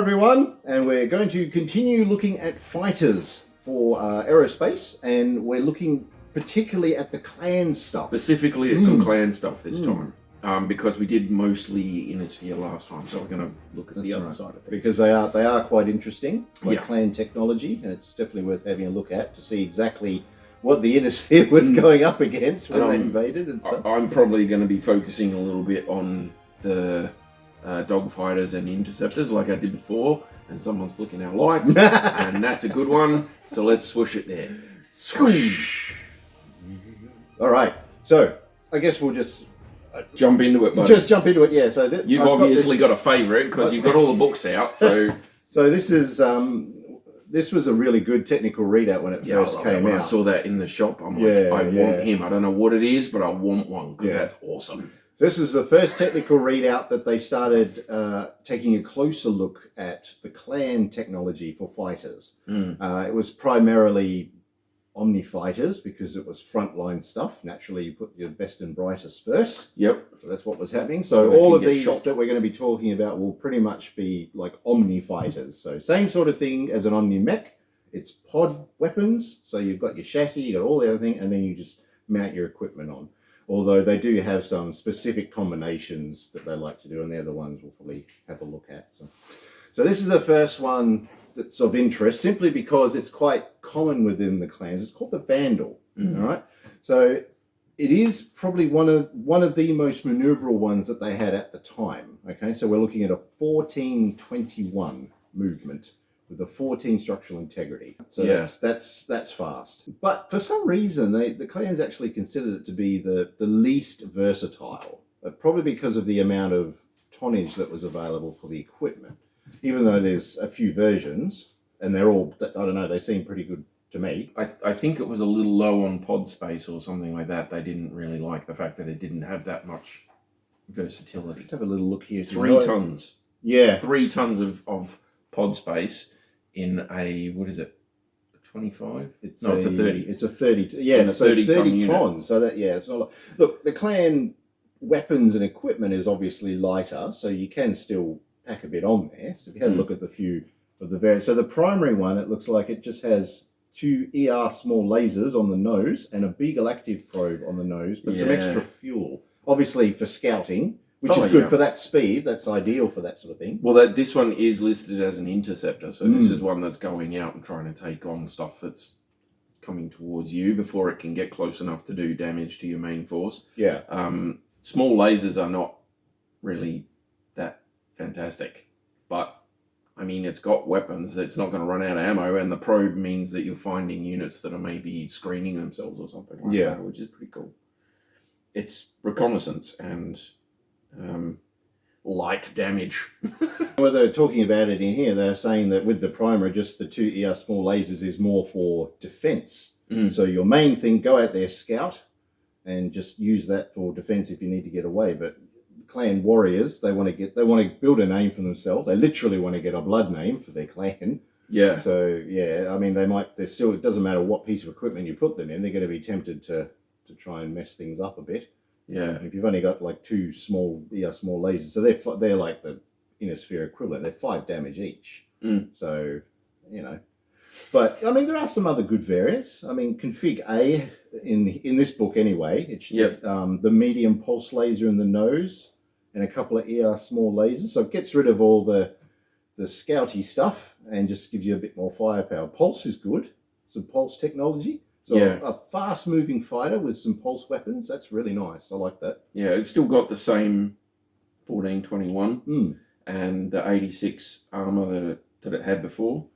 everyone, and we're going to continue looking at fighters for Aerospace, and we're looking particularly at the clan stuff. Specifically at some clan stuff this time, because we did mostly Innisphere last time, so we're going to look at the other side of things. Because they are quite interesting, like clan technology, and it's definitely worth having a look at to see exactly what the Innisphere was going up against when they invaded and stuff. I'm probably going to be focusing a little bit on the dogfighters and interceptors like I did before, and someone's flicking our lights, and that's a good one, so let's swoosh it there. Swoosh! Alright, so I guess we'll just jump into it, buddy. Just jump into it, yeah. So you've obviously got a favourite because you've got all the books out, so... So this was a really good technical readout when it first came out. When I saw that in the shop, I'm like, I want him. I don't know what it is, but I want one because that's awesome. This is the first technical readout that they started taking a closer look at the clan technology for fighters. It was primarily Omni-Fighters because it was frontline stuff. Naturally, you put your best and brightest first. Yep. So that's what was happening. So all of these that we're going to be talking about will pretty much be like Omni-Fighters. So same sort of thing as an Omni-Mech. It's pod weapons. So you've got your chassis, you've got all the other thing, and then you just mount your equipment on. Although they do have some specific combinations that they like to do, and they're the ones we'll probably have a look at. So this is the first one that's of interest, simply because it's quite common within the clans. It's called the Vandal. All right. So it is probably one of the most maneuverable ones that they had at the time. Okay, so we're looking at a 1421 movement with a 14 structural integrity. So that's fast. But for some reason, the clans actually considered it to be the least versatile, probably because of the amount of tonnage that was available for the equipment. Even though there's a few versions, and they're all, I don't know, they seem pretty good to me. I think it was a little low on pod space or something like that. They didn't really like the fact that it didn't have that much versatility. Let's have a little look here. 3 tons. Yeah. 3 tons of pod space in a, what is it, 25? It's a 30. It's a 30. Yeah, so 30 tons. So that, it's not like, look, the clan weapons and equipment is obviously lighter, so you can still pack a bit on there. So if you had a look at the few of the various, so the primary one, it looks like it just has 2 ER small lasers on the nose and a Beagle active probe on the nose, but some extra fuel, obviously for scouting, which is good for that speed. That's ideal for that sort of thing. Well, this one is listed as an interceptor, so this is one that's going out and trying to take on stuff that's coming towards you before it can get close enough to do damage to your main force. Yeah. Small lasers are not really that fantastic, but I mean, it's got weapons. It's not going to run out of ammo, and the probe means that you're finding units that are maybe screening themselves or something like that, which is pretty cool. It's reconnaissance and light damage. Well, they're talking about it in here. They're saying that with the primary, just the 2 ER small lasers is more for defense. So your main thing, go out there, scout, and just use that for defense if you need to get away. But clan warriors, they want to build a name for themselves. They literally want to get a blood name for their clan. Yeah. So I mean, it doesn't matter what piece of equipment you put them in, they're going to be tempted to try and mess things up a bit. Yeah. And if you've only got like 2 small lasers, so they're like the Innisphere equivalent. They're 5 damage each. So, but I mean, there are some other good variants. I mean, config A in this book anyway. It's the medium pulse laser in the nose and a couple of ER small lasers. So it gets rid of all the scouty stuff and just gives you a bit more firepower. Pulse is good. Some pulse technology. So a fast-moving fighter with some pulse weapons, that's really nice. I like that. Yeah, it's still got the same 1421 and the 86 armor that it had before.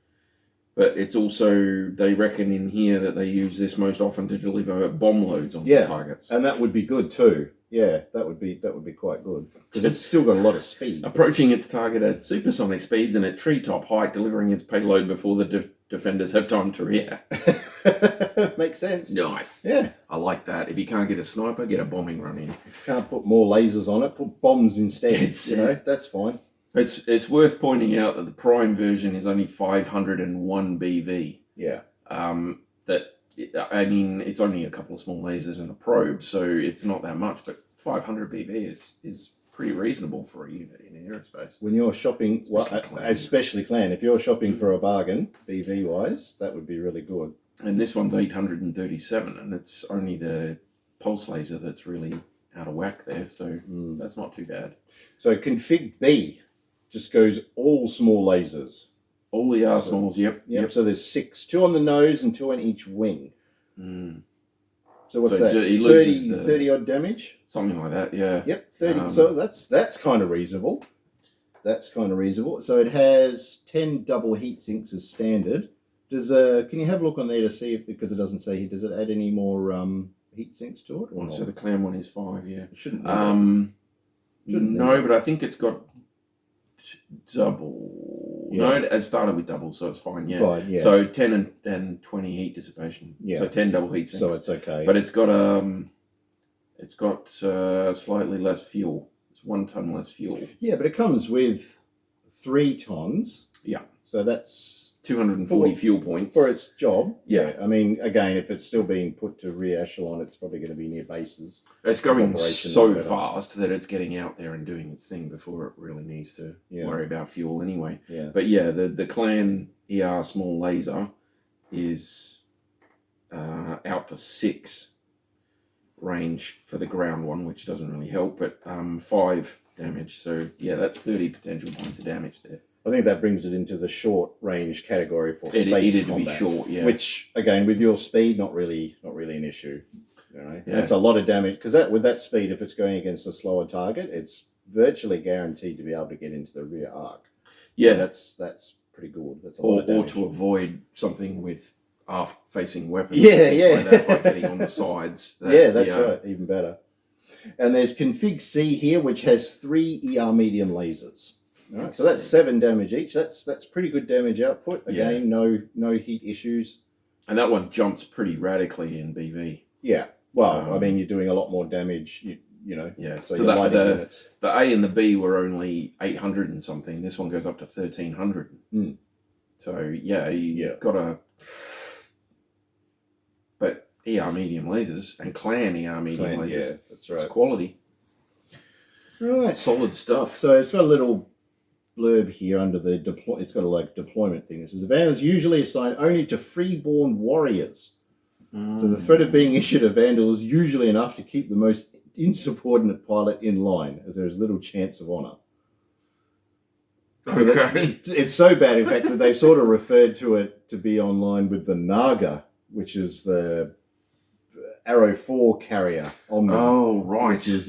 But it's also, they reckon in here that they use this most often to deliver bomb loads on targets. And that would be good too. Yeah, that would be quite good. Because it's still got a lot of speed. Approaching its target at supersonic speeds and at treetop height, delivering its payload before the defenders have time to react. Makes sense. Nice. Yeah. I like that. If you can't get a sniper, get a bombing run in. If you can't put more lasers on it, put bombs instead. That's fine. It's worth pointing out that the Prime version is only 501 BV. Yeah. It's only a couple of small lasers and a probe, so it's not that much, but 500 BV is pretty reasonable for a unit in Aerospace. When you're shopping, especially Clan, if you're shopping for a bargain, BV wise, that would be really good. And this one's 837, and it's only the pulse laser that's really out of whack there, so that's not too bad. So config B just goes all small lasers. All the smalls, yep. So there's 6, 2 on the nose and 2 on each wing. So what's that? He 30 odd damage? Something like that, yeah. Yep, 30. So that's kind of reasonable. So it has 10 double heat sinks as standard. Can you have a look on there to see if, because it doesn't say here, does it add any more heat sinks to it? Or so the clan one is 5, yeah. It shouldn't. No, but I think it's got double. Yeah. No, it started with double, so it's fine. Yeah. Fine, yeah. So 10 and 20 heat dissipation. Yeah. So 10 double heat sinks. So it's okay. But it's got slightly less fuel. It's 1 ton less fuel. Yeah, but it comes with 3 tons. Yeah. So that's 240 fuel points for its job. Yeah. I mean, again, if it's still being put to re-echelon, it's probably going to be near bases. It's going so fast that it's getting out there and doing its thing before it really needs to worry about fuel anyway. Yeah. But yeah, the clan ER small laser is out to 6 range for the ground one, which doesn't really help, but 5 damage. So yeah, that's 30 potential points of damage there. I think that brings it into the short range category for space combat. Be short, yeah. Which again, with your speed, not really an issue. You know, that's a lot of damage because with that speed, if it's going against a slower target, it's virtually guaranteed to be able to get into the rear arc. Yeah, so that's pretty good. That's a lot of damage. Or to avoid something with aft-facing weapons. Yeah. Like that, like getting on the sides. That's right. Even better. And there's config C here, which has 3 ER medium lasers. All right, so that's 7 damage each. That's pretty good damage output. Again, no heat issues. And that one jumps pretty radically in BV. Yeah. Well, I mean, you're doing a lot more damage. You know. Yeah. So the A and the B were only 800 and something. This one goes up to 1300. So yeah, you've got a. But ER medium lasers and clan ER medium lasers. Yeah, that's right. It's quality. Right. Solid stuff. So it's got a little blurb here under the it's got a deployment thing. It says the Vandal is usually assigned only to freeborn warriors. So the threat of being issued a Vandal is usually enough to keep the most insubordinate pilot in line, as there is little chance of honor. Okay. It's so bad, in fact, that they've sort of referred to it to be online with the Naga, which is the Arrow 4 carrier. Oh, right. Which is,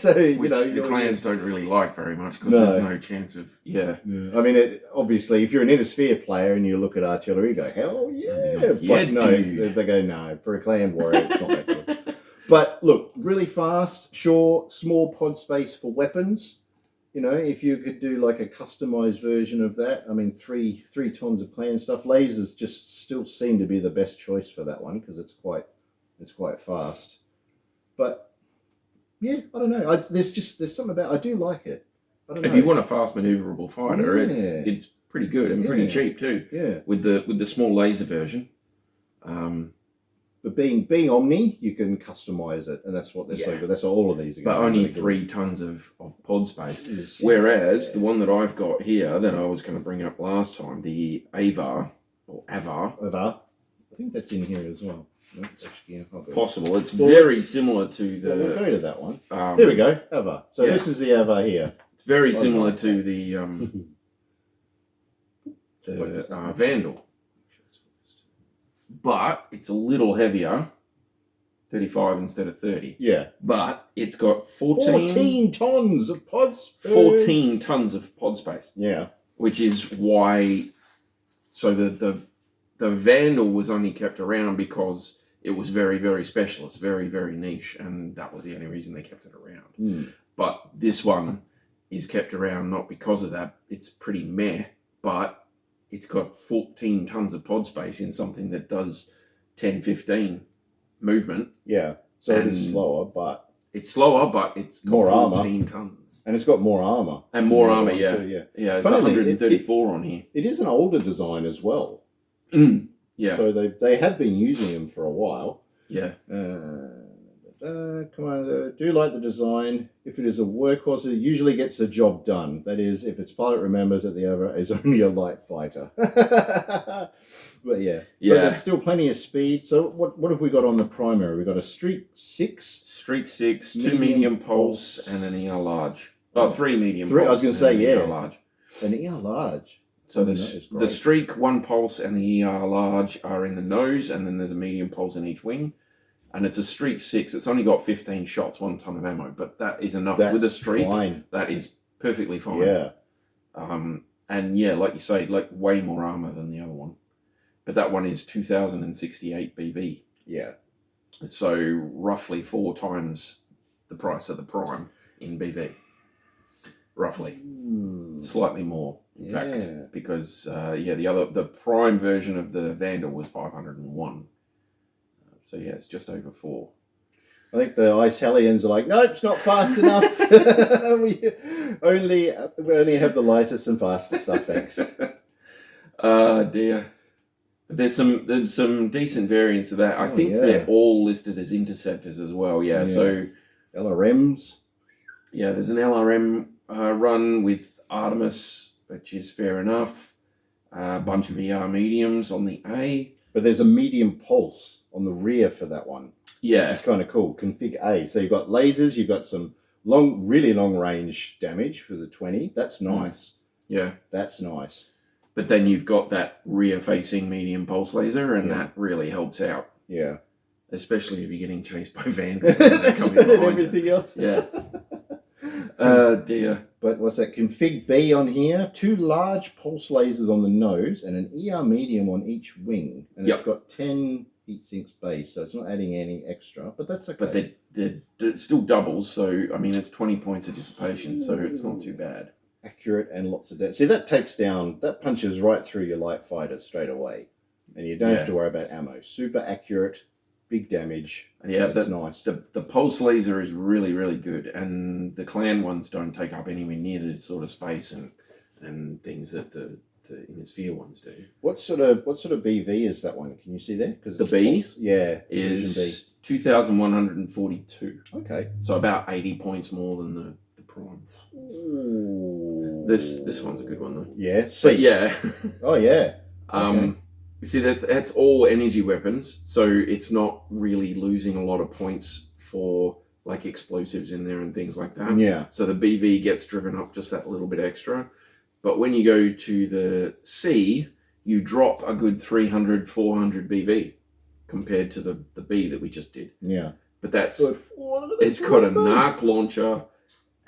so, which the clans don't really like very much because there's no chance of, I mean, obviously, if you're an Innisphere player and you look at artillery, you go, hell yeah. But no, they go, no, for a clan warrior, it's not that good. But look, really fast, sure, small pod space for weapons. You know, if you could do like a customized version of that, I mean, 3 tons of clan stuff. Lasers just still seem to be the best choice for that one because it's quite fast. But yeah, I don't know. There's something about I do like it. I don't know. If you want a fast maneuverable fighter, it's pretty good and pretty cheap too. Yeah. With the small laser version. But being Omni, you can customize it, and that's what they're so good. That's what all of these are. But only 3 tons of pod space. Whereas the one that I've got here that I was going to bring up last time, the Avar. I think that's in here as well. Possible. It's very similar to the. We'll go to that one. There we go. Avar. So this is the Avar here. It's very similar to the Vandal, but it's a little heavier. 35 instead of 30. Yeah. But it's got 14 tons of pod space. 14 tons of pod space. Yeah. Which is why. So the Vandal was only kept around because it was very, very specialist, very, very niche, and that was the only reason they kept it around. But this one is kept around not because of that. It's pretty meh, but it's got 14 tons of pod space in something that does 10, 15 movement. Yeah, so it is slower, but... It's slower, but it's got more 14 tons. And it's got more armour. And more armour, yeah. Too, Yeah, it's 134 on here. It is an older design as well. Yeah. So they have been using them for a while. Yeah. Commander, do like the design. If it is a workhorse, it usually gets the job done. That is, if its pilot remembers that the other is only a light fighter. But yeah. But there's still plenty of speed. So what have we got on the primary? We've got a Streak 6. Streak 6, 2 medium pulse, and an ER large. Oh, 3 medium pulse. I was going to say, yeah. ER large. An ER large. So the Streak 1 pulse and the ER large are in the nose, and then there's a medium pulse in each wing. And it's a Streak 6. It's only got 15 shots, 1 ton of ammo, but that is enough. With a Streak, that is perfectly fine. Yeah. And yeah, like you say, like way more armor than the other one. But that one is 2,068 BV. Yeah. So roughly 4 times the price of the Prime in BV. Roughly. Slightly more, in fact. Because, the Prime version of the Vandal was 501. So yeah, it's just over 4. I think the Ice Hellions are like, nope, it's not fast enough. we only have the lightest and fastest stuff, thanks. Dear. There's some decent variants of that. I think they're all listed as interceptors as well. Yeah. So LRMs. Yeah, there's an LRM run with Artemis, which is fair enough. A bunch of ER mediums on the A. But there's a medium pulse on the rear for that one. Yeah. Which is kind of cool. Config A. So you've got lasers, you've got some really long range damage for the 20. That's nice. Yeah. That's nice. But then you've got that rear facing medium pulse laser, and that really helps out. Yeah. Especially if you're getting chased by Vandal. and everything else. Yeah. Dear. But what's that? Config B on here. 2 large pulse lasers on the nose and an ER medium on each wing. And it's got 10 heat sinks base, so it's not adding any extra, but that's okay. But they're still doubles, so I mean it's 20 points of dissipation, so it's not too bad. Accurate and lots of damage. See, that punches right through your light fighters straight away, and you don't have to worry about ammo. Super accurate, big damage. Yeah, that's nice. The pulse laser is really, really good, and the clan ones don't take up anywhere near the sort of space and things that the Innisphere ones do. What sort of BV is that one? Can you see there? Because the B is 2,142. Okay, so about 80 points more than the Prime. Ooh. This one's a good one though. Yeah. But yeah. Oh yeah. You see that's all energy weapons, so it's not really losing a lot of points for like explosives in there and things like that. Yeah. So the BV gets driven up just that little bit extra. But when you go to the C, you drop a good 300, 400 BV compared to the B that we just did. Yeah. But it's got a NARC launcher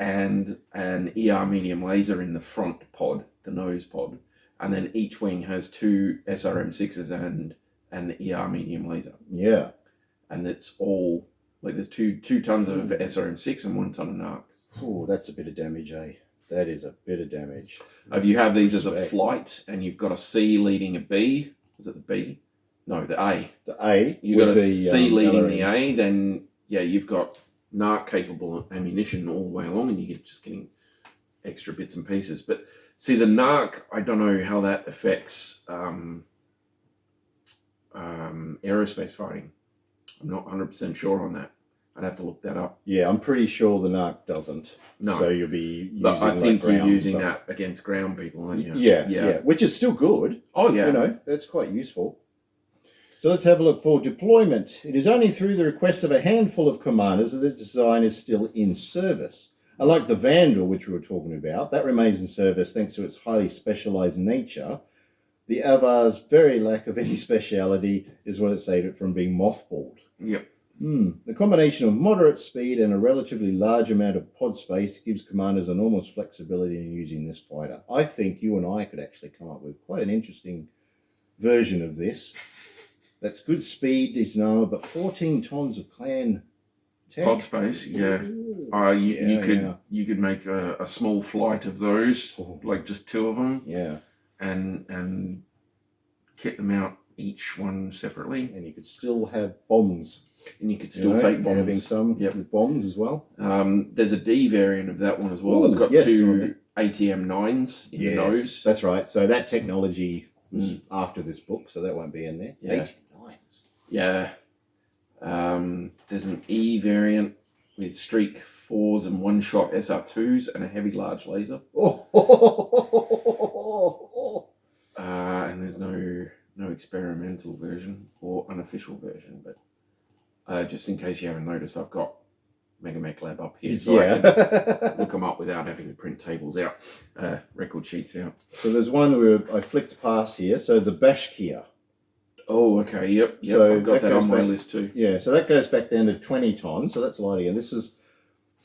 and an ER medium laser in the front pod, the nose pod. And then each wing has 2 SRM6s and an ER medium laser. Yeah. And it's all, like there's 2 tons of SRM6 and 1 ton of NARCs. Oh, that's a bit of damage, eh? That is a bit of damage. If you have these as a flight and you've got a C leading a B, is it the B? No, the A. The A. You've got a C leading the A, then you've got NARC capable ammunition all the way along, and you're just getting extra bits and pieces. But see, the NARC, I don't know how that affects aerospace fighting. I'm not 100% sure on that. I'd have to look that up. Yeah, I'm pretty sure the NARC doesn't. No. So you'll be using I think you're using stuff. that against ground people, aren't you? Yeah. Which is still good. Oh, yeah. You know, that's quite useful. So let's have a look for deployment. It is only through the request of a handful of commanders that the design is still in service. Unlike the Vandal, which we were talking about, that remains in service thanks to its highly specialised nature. The Avar's very lack of any speciality is what it saved it from being mothballed. Yep. The combination of moderate speed and a relatively large amount of pod space gives commanders enormous flexibility in using this fighter. I think you and I could actually come up with quite an interesting version of this. That's good speed, decent armor, but 14 tons of clan tech. Pod space, yeah. You could make a small flight of those, like just 2 of them. Yeah. And kit them out each one separately. And you could still have bombs. And you could still take bombs. Having some with bombs as well. There's a D variant of that one as well. It's got 2 ATM 9s in the nose. That's right. So that technology was after this book, so that won't be in there. Yeah. ATM 9s. Yeah. There's an E variant with streak 4s and one-shot SR2s and a heavy large laser. And there's no experimental version or unofficial version, but just in case you haven't noticed, I've got Megamech Lab up here, so I can look them up without having to print tables out, record sheets out. So there's one where I flicked past here. So the Bashia. Oh, okay, yep. So I've got that on my list too. Yeah, so that goes back down to 20 tons, so that's light again. This is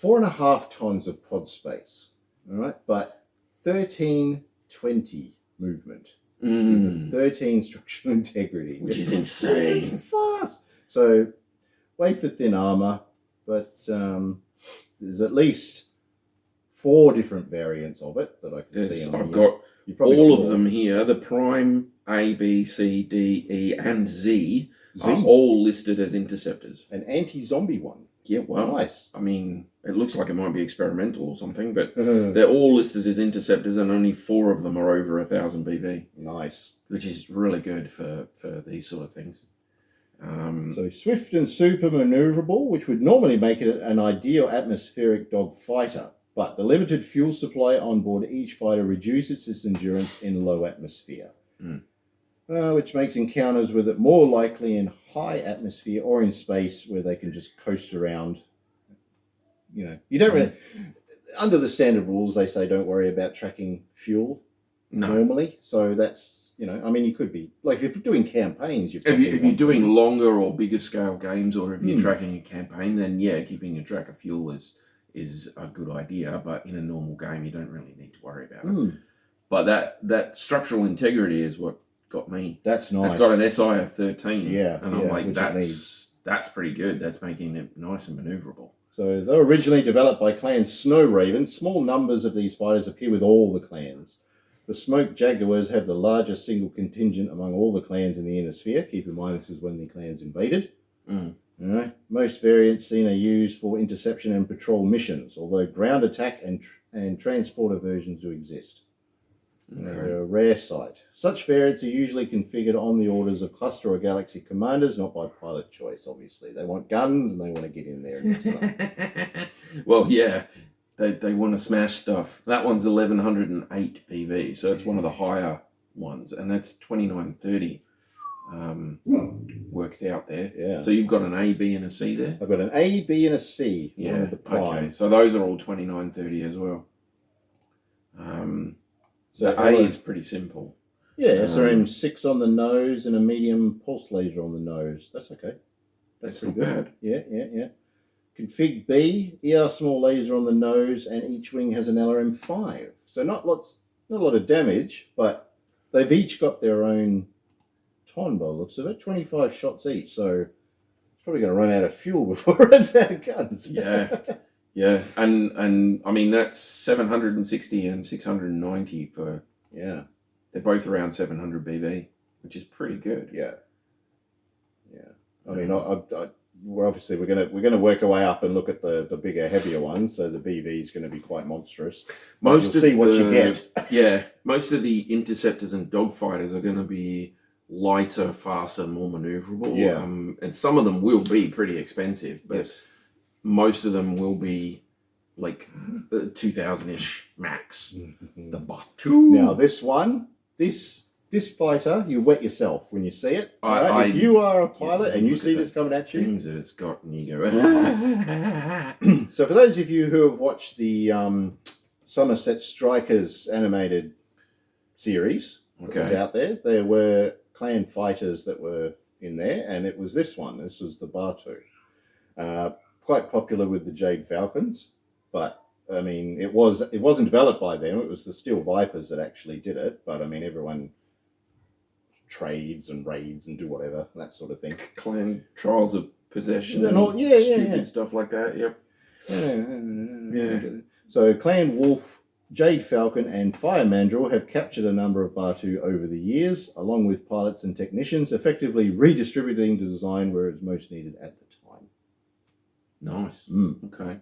4.5 tons of pod space, all right, but 1320 movement. With 13 structural integrity. Which is insane. It's fast. So wait for thin armor, but there's at least 4 different variants of it that I can see. I've got all of them here. The Prime A, B, C, D, E, and Z are all listed as interceptors. An anti-zombie one. Yeah, well, nice. I mean, it looks like it might be experimental or something, but they're all listed as interceptors, and only 4 of them are over 1,000 BV. Nice. Which is really good for these sort of things. So swift and super maneuverable, which would normally make it an ideal atmospheric dog fighter, but the limited fuel supply on board each fighter reduces its endurance in low atmosphere. Which makes encounters with it more likely in high atmosphere or in space where they can just coast around. You know, you don't really, under the standard rules, they say don't worry about tracking fuel normally. So that's, you know, I mean, you could be, like if you're doing campaigns, if you're doing longer or bigger scale games, or if you're tracking a campaign, then yeah, keeping a track of fuel is a good idea. But in a normal game, you don't really need to worry about it. But that structural integrity is what got me. That's nice. It's got an SI of 13. Yeah. And I'm like, that's pretty good. That's making it nice and maneuverable. So they were originally developed by Clan Snow Raven. Small numbers of these fighters appear with all the clans. The Smoke Jaguars have the largest single contingent among all the clans in the Inner Sphere. Keep in mind this is when the clans invaded. All right. Most variants seen are used for interception and patrol missions, although ground attack and transporter versions do exist. They're a rare sight. Such variants are usually configured on the orders of cluster or galaxy commanders, not by pilot choice, obviously. They want guns and they want to get in there and stuff. Well, yeah, they want to smash stuff. That one's 1108 PV, so it's one of the higher ones, and that's 2930 worked out there. Yeah. So you've got an A, B, and a C there? I've got an A, B, and a C. Yeah, okay. So those are all 2930 as well. So A is pretty simple. Yeah, SRM6 on the nose and a medium pulse laser on the nose. That's okay. That's pretty good. Bad. Yeah. Config B, ER small laser on the nose, and each wing has an LRM5. So not a lot of damage, but they've each got their own ton by the looks of it. 25 shots each, so it's probably going to run out of fuel before it runs out of guns. Yeah, and I mean that's 760 and 690 for they're both around 700 BV, which is pretty good. Yeah. I mean, we're obviously we're gonna work our way up and look at the bigger, heavier ones. So the BV is going to be quite monstrous. You'll see what you get. Yeah, most of the interceptors and dogfighters are going to be lighter, faster, more maneuverable. Yeah, and some of them will be pretty expensive, but. Most of them will be like 2,000-ish max. The Batu. Now this one, this fighter, you wet yourself when you see it. If you are a pilot and you see this coming at you, things that it's got, and you go. So for those of you who have watched the Somerset Strikers animated series that was out there were clan fighters that were in there, and it was this one. This was the Batu. Quite popular with the Jade Falcons, but I mean, it wasn't developed by them. It was the Steel Vipers that actually did it. But I mean, everyone trades and raids and do whatever, that sort of thing. Clan trials of possession and all, stupid stuff like that. Yep. So Clan Wolf, Jade Falcon, and Fire Mandrill have captured a number of Batu over the years, along with pilots and technicians, effectively redistributing the design where it's most needed at the time. Nice. Okay.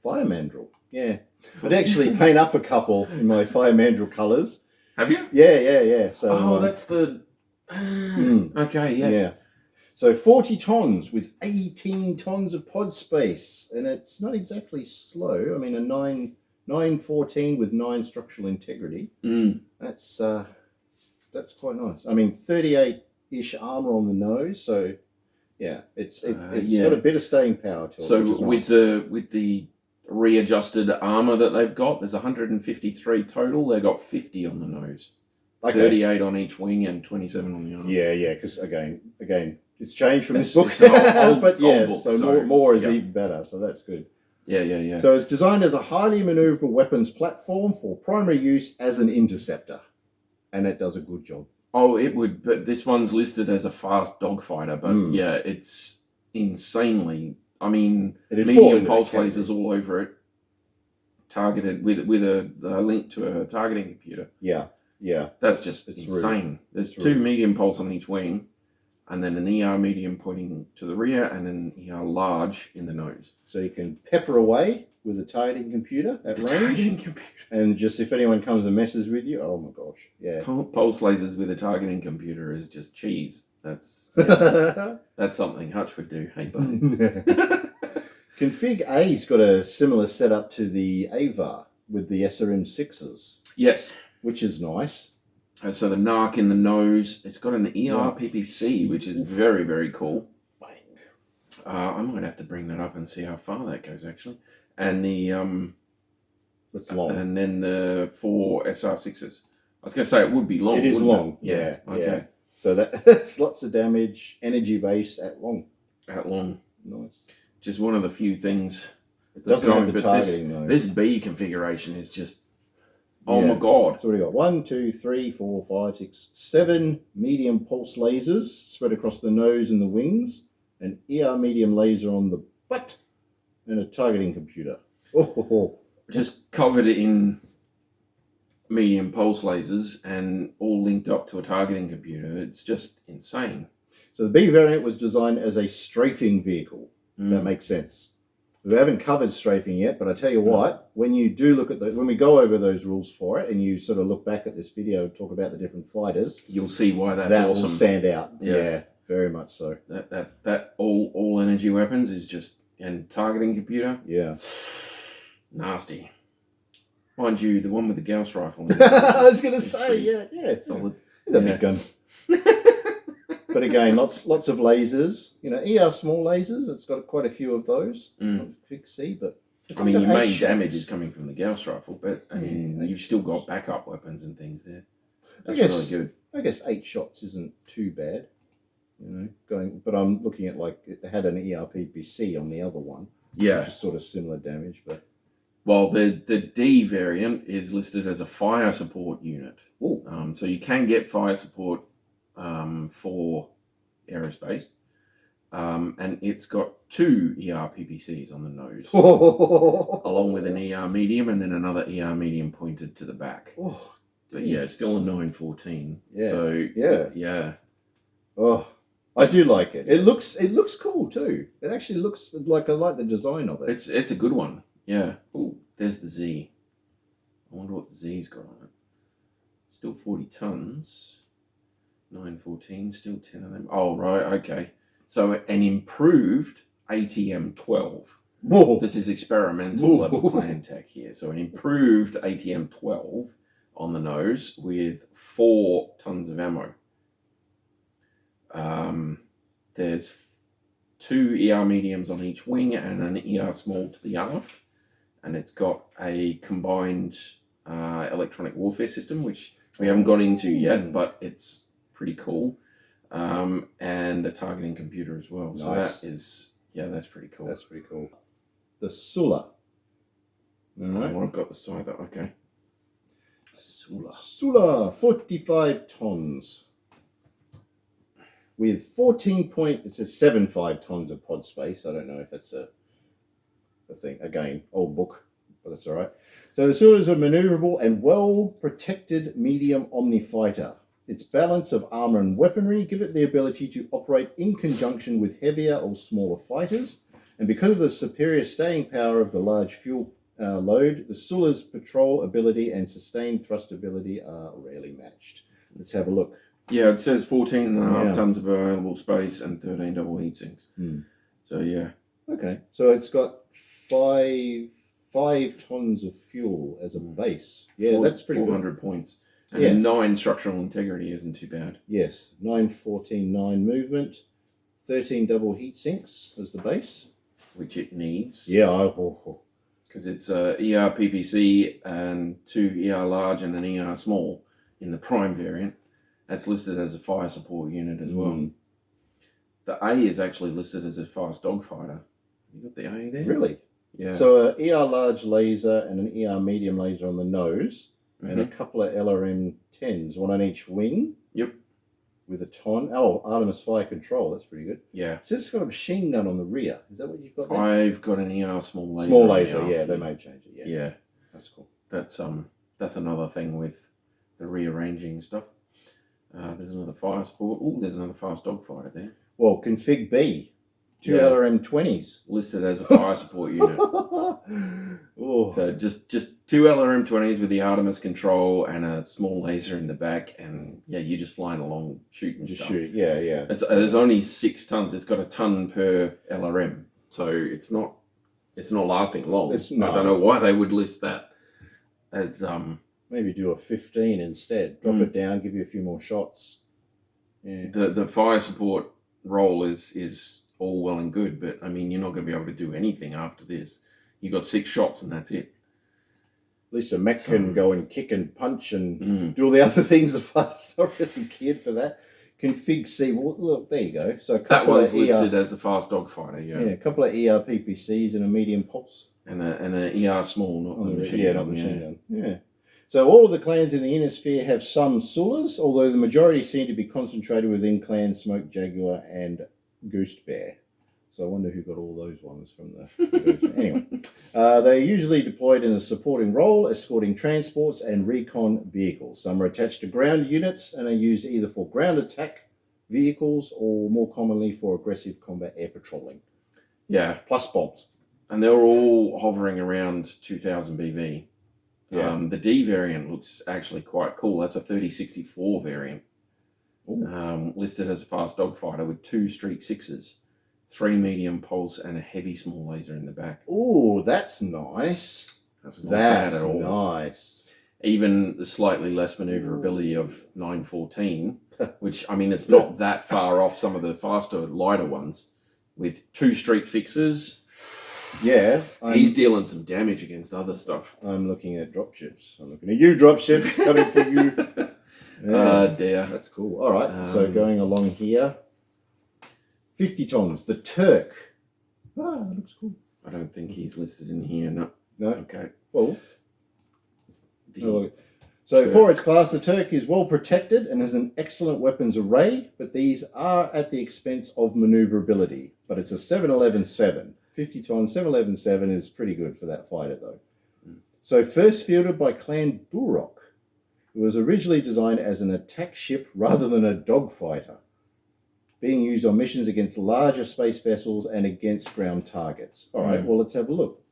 Fire Mandrill. Yeah. I'd actually paint up a couple in my Fire Mandrill colours. Have you? Yeah. So. That's the. Okay. Yes. Yeah. So 40 tons with 18 tons of pod space, and it's not exactly slow. I mean, a 914 with 9 structural integrity. That's quite nice. I mean, 38-ish armor on the nose, so yeah, it's got a bit of staying power to it. So with the readjusted armor that they've got, there's 153 total. They've got 50 on the nose, 38 on each wing, and 27 on the arm. Yeah, because again, it's changed from this It's book, an old but yeah, book, so more is even better. So that's good. Yeah. So it's designed as a highly maneuverable weapons platform for primary use as an interceptor, and it does a good job. Oh, it would, but this one's listed as a fast dogfighter. But yeah, it's insanely. I mean, medium pulse lasers all over it, targeted with a link to a targeting computer. Yeah. That's just insane. Rude. There's 2 medium pulse on each wing, and then an ER medium pointing to the rear, and then ER large in the nose. So you can pepper away with a targeting computer at range. And just if anyone comes and messes with you, oh my gosh, yeah. Pulse lasers with a targeting computer is just cheese. That's something Hutch would do. Hey, buddy. Config A's got a similar setup to the Avar with the SRM6s. Yes. Which is nice. So the narc in the nose, it's got an ER PPC, which is very, very cool. I might have to bring that up and see how far that goes, actually. And the it's long. And then the 4 SR6s. I was going to say it would be long. It is long. It? Yeah. Okay. Yeah. So that's lots of damage, energy based at long. Nice. Just one of the few things. It doesn't have the targeting though. This B configuration is just. Oh my god. So we got 1, 2, 3, 4, 5, 6, 7 medium pulse lasers spread across the nose and the wings, an ER medium laser on the butt, and a targeting computer. Just covered in medium pulse lasers and all linked up to a targeting computer. It's just insane. So the B variant was designed as a strafing vehicle. That makes sense. We haven't covered strafing yet, but I tell you what, when you do look at when we go over those rules for it, and you sort of look back at this video and talk about the different fighters, you'll see why that's awesome. Will stand out. Yeah, very much so. That all energy weapons is just and targeting computer. Yeah, nasty. Mind you, the one with the Gauss rifle. I was going to say, yeah, solid. It's a big gun. But again, lots of lasers. You know, ER small lasers. It's got quite a few of those. Big C, but I mean, your main damage is coming from the Gauss rifle, but I mean, you've still got backup weapons and things there. That's really good. I guess 8 shots isn't too bad. You know, but I'm looking at like it had an ERPPC on the other one. Yeah, which is sort of similar damage, but. Well, the D variant is listed as a fire support unit. So you can get fire support for Aerospace. And it's got 2 ER PPCs on the nose, along with an ER medium and then another ER medium pointed to the back. But yeah, still a 914. Yeah. So yeah. Oh, I do like it. It looks cool too. It actually looks like I like the design of it. It's a good one. Yeah. Oh, there's the Z. I wonder what the Z's got on it. Still 40 tons. 914, still 10 of them. Oh, right, okay. So an improved ATM 12. Whoa. This is experimental level plan tech here. So an improved ATM 12 on the nose with 4 tons of ammo. There's 2 ER mediums on each wing and an ER small to the aft. And it's got a combined electronic warfare system, which we haven't got into yet, but it's pretty cool. And a targeting computer as well. So nice. That's pretty cool. That's pretty cool. The Sulla. All right. I've got the Scyther. Okay. Sulla, 45 tons. With 75 tons of pod space. I don't know if that's a thing. Again, old book, but that's all right. So the Sulla is a maneuverable and well-protected medium Omni-Fighter. Its balance of armor and weaponry give it the ability to operate in conjunction with heavier or smaller fighters. And because of the superior staying power of the large fuel load, the Sulla's patrol ability and sustained thrust ability are rarely matched. Let's have a look. Yeah, it says 14.5 tons of available space and 13 double heat sinks. So yeah. Okay, so it's got five tons of fuel as a base. Yeah, that's pretty 400 good. points. And then 9 structural integrity isn't too bad. Yes, 914, 9 movement, 13 double heat sinks as the base. Which it needs. Yeah, because it's a ER PPC and 2 ER large and an ER small in the prime variant. That's listed as a fire support unit as well. The A is actually listed as a fast dogfighter. You got the A there? Really? Yeah. So a ER large laser and an ER medium laser on the nose, and a couple of LRM 10s, one on each wing. Yep. With a ton. Oh, Artemis Fire Control. That's pretty good. Yeah. So it's got a machine gun on the rear. Is that what you've got there? I've got an ER small laser. Small laser, yeah. They may change it. Yeah. Yeah. That's cool. That's another thing with the rearranging stuff. There's another fire support. Oh, there's another fast dogfighter there. Well, config B. 2 LRM 20s. Listed as a fire support unit. So just 2 LRM 20s with the Artemis control and a small laser in the back, and yeah, you're just flying along shooting stuff. Shoot, yeah. There's only 6 tons. It's got a ton per LRM, so it's not lasting long. I don't know why they would list that as maybe do a 15 instead. Drop it down, give you a few more shots. Yeah. The fire support role is all well and good, but I mean, you're not going to be able to do anything after this. You got 6 shots and that's it. At least a mech can go and kick and punch and do all the other things. The fire's not really geared for that. Config C. Well, look, there you go. So that one's listed as the fast dogfighter. Yeah, a couple of ER PPCs and a medium pulse. And an ER small, not the machine gun. Not machine gun. Yeah. So all of the clans in the inner sphere have some Sullas, although the majority seem to be concentrated within clans Smoke Jaguar and Goose Bear. So I wonder who got all those ones from the... Anyway, they're usually deployed in a supporting role, escorting transports and recon vehicles. Some are attached to ground units and are used either for ground attack vehicles or more commonly for aggressive combat air patrolling. Yeah. Plus bombs. And they're all hovering around 2000 BV. Yeah. The D variant looks actually quite cool. That's a 3064 variant. Listed as a fast dogfighter with 2 Streak 6s. 3 medium pulse and a heavy small laser in the back. Oh, that's nice. That's not bad at all. Nice. Even the slightly less maneuverability of 914, which, I mean, it's not that far off some of the faster, lighter ones, with 2 Streak 6s. Yeah. He's dealing some damage against other stuff. I'm looking at dropships. I'm looking at you, dropships, coming for you. Yeah. Dear. That's cool. All right. So going along here. 50 tons, the Turk. That looks cool. I don't think he's listed in here, no. No? Okay. Well, so for its class, the Turk is well protected and has an excellent weapons array, but these are at the expense of maneuverability. But it's a 711-7. 50 tons, 711-7 is pretty good for that fighter, though. So first fielded by Clan Burok. It was originally designed as an attack ship rather than a dogfighter, being used on missions against larger space vessels and against ground targets. All right, well, let's have a look.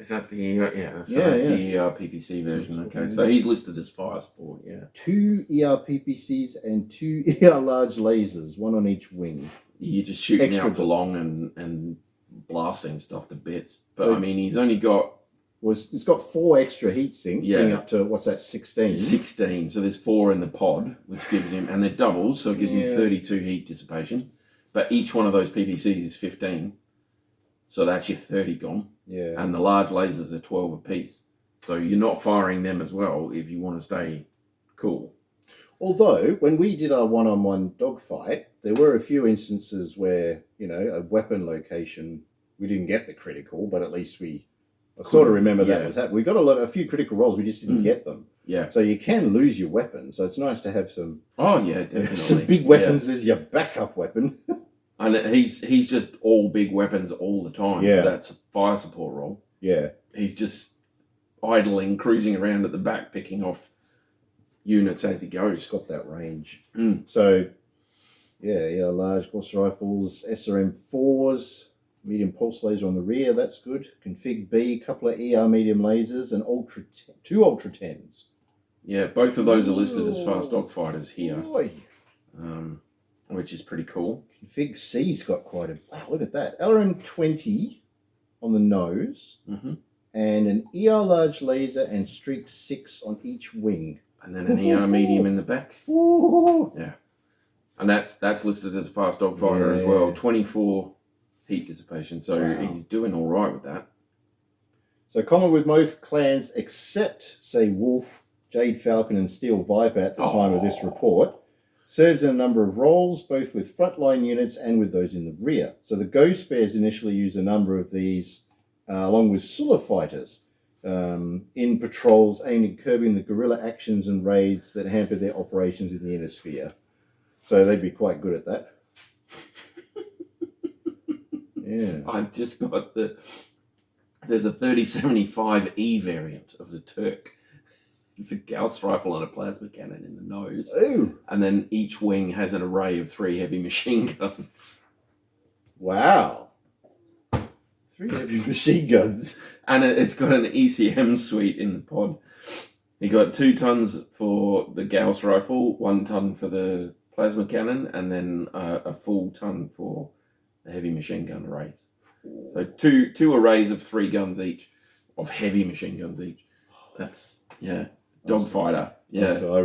Is that the that's the PPC version? Okay, so he's listed as fire support. 2 PPCs and 2 large lasers, one on each wing. You're just shooting out along and blasting stuff to bits. But so, I mean, he's only got... It's got 4 extra heat sinks, bring up to, what's that, 16? 16, so there's 4 in the pod, which gives him, and they're doubles, so it gives him 32 heat dissipation. But each one of those PPCs is 15, so that's your 30 gone. Yeah. And the large lasers are 12 apiece. So you're not firing them as well if you want to stay cool. Although, when we did our one-on-one dogfight, there were a few instances where, a weapon location, we didn't get the critical, but at least I sort of remember that was happening. We got a few critical rolls, we just didn't get them. Yeah. So you can lose your weapon, so it's nice to have some... Oh, yeah, definitely. Some big weapons as your backup weapon. And he's just all big weapons all the time for that fire support role. Yeah. He's just idling, cruising around at the back, picking off units as he goes. He's got that range. So, large Gauss rifles, SRM4s, medium pulse laser on the rear, that's good. Config B, couple of ER medium lasers, and 2 Ultra 10s. Yeah, both of those are listed as fast dogfighters here. Boy. which is pretty cool. Config C's got quite a... Wow, look at that. LRM-20 on the nose, and an ER large laser and streak 6 on each wing. And then an ER medium in the back. Ooh. Yeah. And that's listed as a fast dog fighter as well. 24 heat dissipation, so he's doing all right with that. So common with most clans except, say, Wolf, Jade Falcon and Steel Viper at the time of this report. Serves in a number of roles, both with frontline units and with those in the rear. So the Ghost Bears initially used a number of these, along with Sulla fighters, in patrols aimed at curbing the guerrilla actions and raids that hampered their operations in the inner sphere. So they'd be quite good at that. Yeah. I've just got there's a 3075E variant of the Turk. It's a Gauss rifle and a plasma cannon in the nose. Ooh. And then each wing has an array of 3 heavy machine guns. Wow. 3 heavy machine guns. And it's got an ECM suite in the pod. You got 2 tons for the Gauss rifle, 1 ton for the plasma cannon, and then a full ton for the heavy machine gun arrays. So two arrays of 3 guns each, of heavy machine guns each. That's, dogfighter. Yeah. So I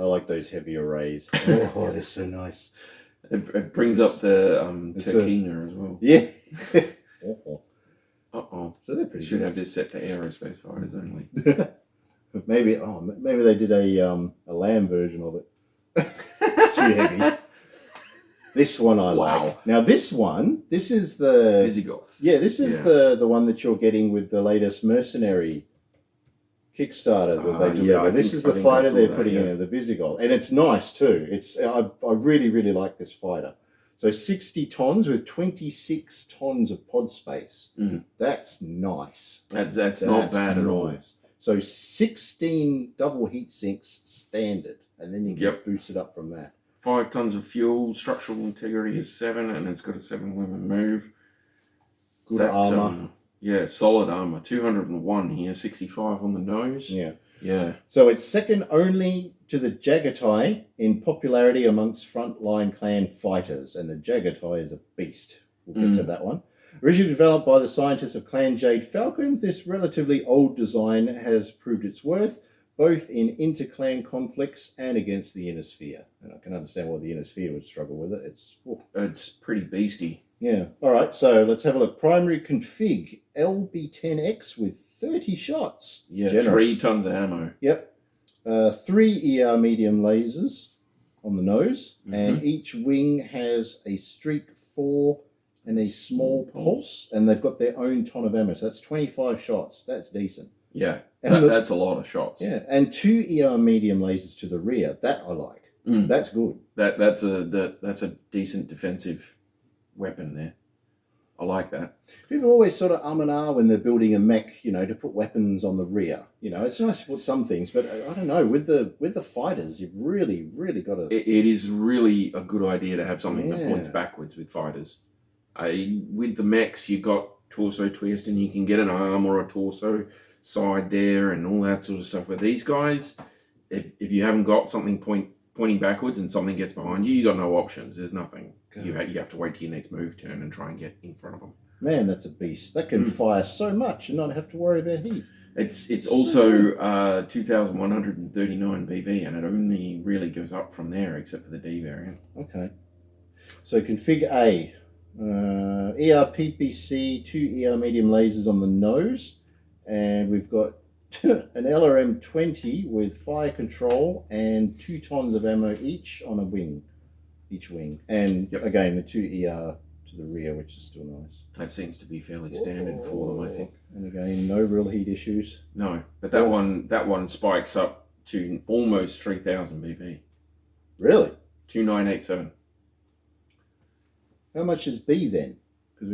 like those heavy arrays. Oh, they're so nice. It brings up the Turkina as well. Yeah. So they're pretty should have this set to aerospace fighters only. maybe they did a lamb version of it. It's too heavy. This one I like. Now this is the Visigoth. Yeah, this is the one that you're getting with the latest mercenary Kickstarter that they deliver. This is the fighter they're putting in, the Visigoth, and it's nice too. I really like this fighter. So 60 tons with 26 tons of pod space. That's nice. That's not bad at all. So 16 double heat sinks standard, and then you get boosted up from that. 5 tons of fuel, structural integrity is 7, and it's got a 7-women move. Good armor. Solid armor. 201 here, 65 on the nose. Yeah. So it's second only to the Jagatai in popularity amongst frontline clan fighters, and the Jagatai is a beast. We'll get to that one. Originally developed by the scientists of Clan Jade Falcon, this relatively old design has proved its worth, both in inter-clan conflicts and against the inner sphere. And I can understand why the inner sphere would struggle with it. It's pretty beasty. Yeah. All right, so let's have a look. Primary config, LB10X with 30 shots. Yeah, generous. 3 tons of ammo. Yep. 3 ER medium lasers on the nose, and each wing has a streak 4 and a small pulse, and they've got their own ton of ammo. So that's 25 shots. That's decent. Yeah, that's a lot of shots. Yeah, and 2 ER medium lasers to the rear. That I like. That's good. That's a decent defensive weapon there. I like that. People always sort of and ah when they're building a mech, to put weapons on the rear. It's nice to put some things, but I don't know. With the fighters, you've really got to. It is really a good idea to have something that points backwards with fighters. With the mechs, you've got torso twist, and you can get an arm or a torso side there, and all that sort of stuff. With these guys, if you haven't got something pointing backwards and something gets behind you, you got no options. There's nothing. You have to wait till your next move turn and try and get in front of them. Man, that's a beast. That can fire so much and not have to worry about heat. It's also 2,139 BV, and it only really goes up from there, except for the D variant. Okay. So config A, ER PPC, 2 ER medium lasers on the nose, and we've got an LRM-20 with fire control and 2 tons of ammo each on each wing. And again, the 2 ER to the rear, which is still nice. That seems to be fairly standard for them, I think. And again, no real heat issues. No, but that one spikes up to almost 3,000 BV. Really? 2,987. How much is B then? Because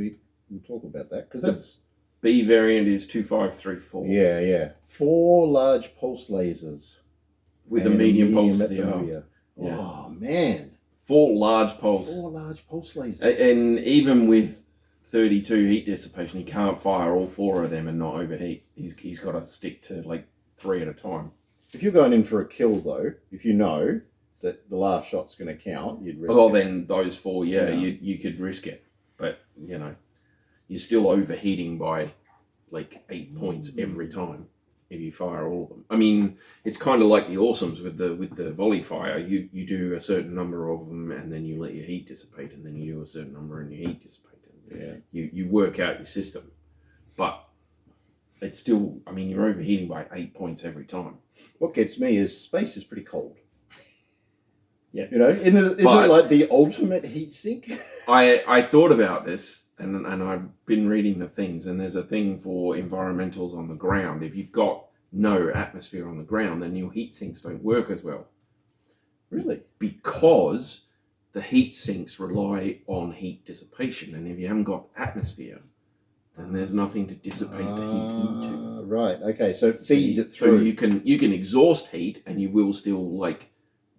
we'll talk about that. Because that's... B variant is 2,534. Yeah. 4 large pulse lasers. With a medium pulse at the rear. Yeah. Oh, man. 4 large pulse. 4 large pulse lasers. And even with 32 heat dissipation, he can't fire all 4 of them and not overheat. He's got to stick to like 3 at a time. If you're going in for a kill, though, if you know that the last shot's going to count, you'd risk Well, it. then those 4, you could risk it. But, you're still overheating by like 8 points every time if you fire all of them. I mean, it's kind of like the awesomes with the volley fire. You do a certain number of them and then you let your heat dissipate, and then you do a certain number and your heat dissipate. And you work out your system. But it's still, I mean, you're overheating by 8 points every time. What gets me is space is pretty cold. Yes. Isn't it like the ultimate heat sink? I thought about this, and I've been reading the things, and there's a thing for environmentals on the ground. If you've got no atmosphere on the ground, then your heat sinks don't work as well. Really? Because the heat sinks rely on heat dissipation, and if you haven't got atmosphere, then there's nothing to dissipate the heat into. Right. Okay. So it feeds it through. So you can exhaust heat, and you will still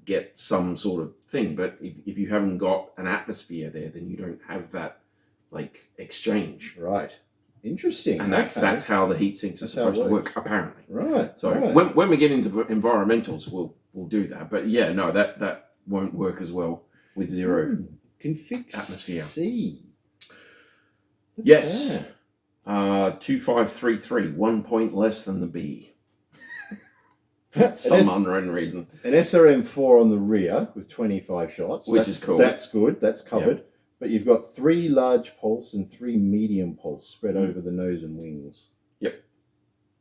get some sort of thing. But if you haven't got an atmosphere there, then you don't have that exchange. Right. Interesting. And that's how the heat sinks are supposed to work, apparently. Right. So when we get into environmentals, we'll do that. But that won't work as well with zero config atmosphere. C. Yes. 2533, 1 point less than the B. For some unknown reason. An SRM4 on the rear with 25 shots. Which is cool. That's good. That's covered. Yep. But you've got 3 large pulse and 3 medium pulse spread over the nose and wings. Yep.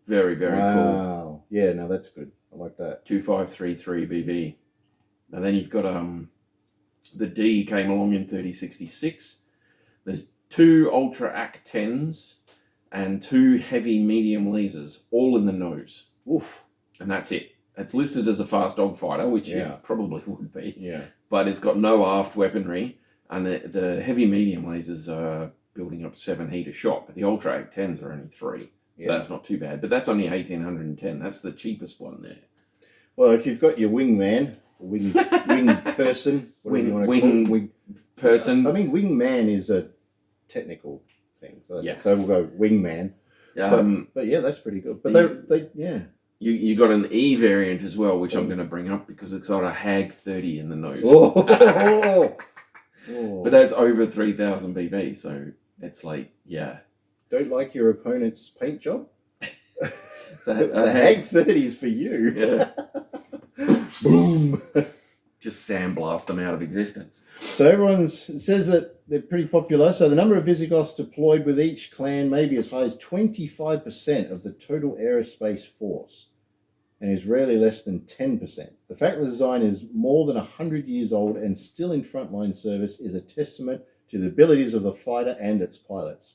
Very, very cool. Wow. Yeah, no, that's good. I like that. 2533 BB. Now then you've got the D came along in 3066. There's 2 Ultra AC 10s and 2 heavy medium lasers, all in the nose. Oof. And that's it. It's listed as a fast dogfighter, which it probably would be. Yeah. But it's got no aft weaponry, and the heavy medium lasers are building up to 7 heat a shot, but the Ultra AC 10s are only 3. So that's not too bad. But that's only 1810. That's the cheapest one there. Well, if you've got your wingman, wing person, whatever you want to call it. Wing person. I mean, wingman is a technical thing. So we'll go wingman. But yeah, that's pretty good. But they You got an E variant as well, which I'm going to bring up because it's got a HAG 30 in the nose. But that's over 3,000 BV, so it's Don't like your opponent's paint job? So the HAG 30 is for you. Yeah. Boom. Just sandblast them out of existence. So it says that they're pretty popular. So the number of Visigoths deployed with each clan may be as high as 25% of the total aerospace force, and is rarely less than 10%. The fact the design is more than 100 years old and still in frontline service is a testament to the abilities of the fighter and its pilots.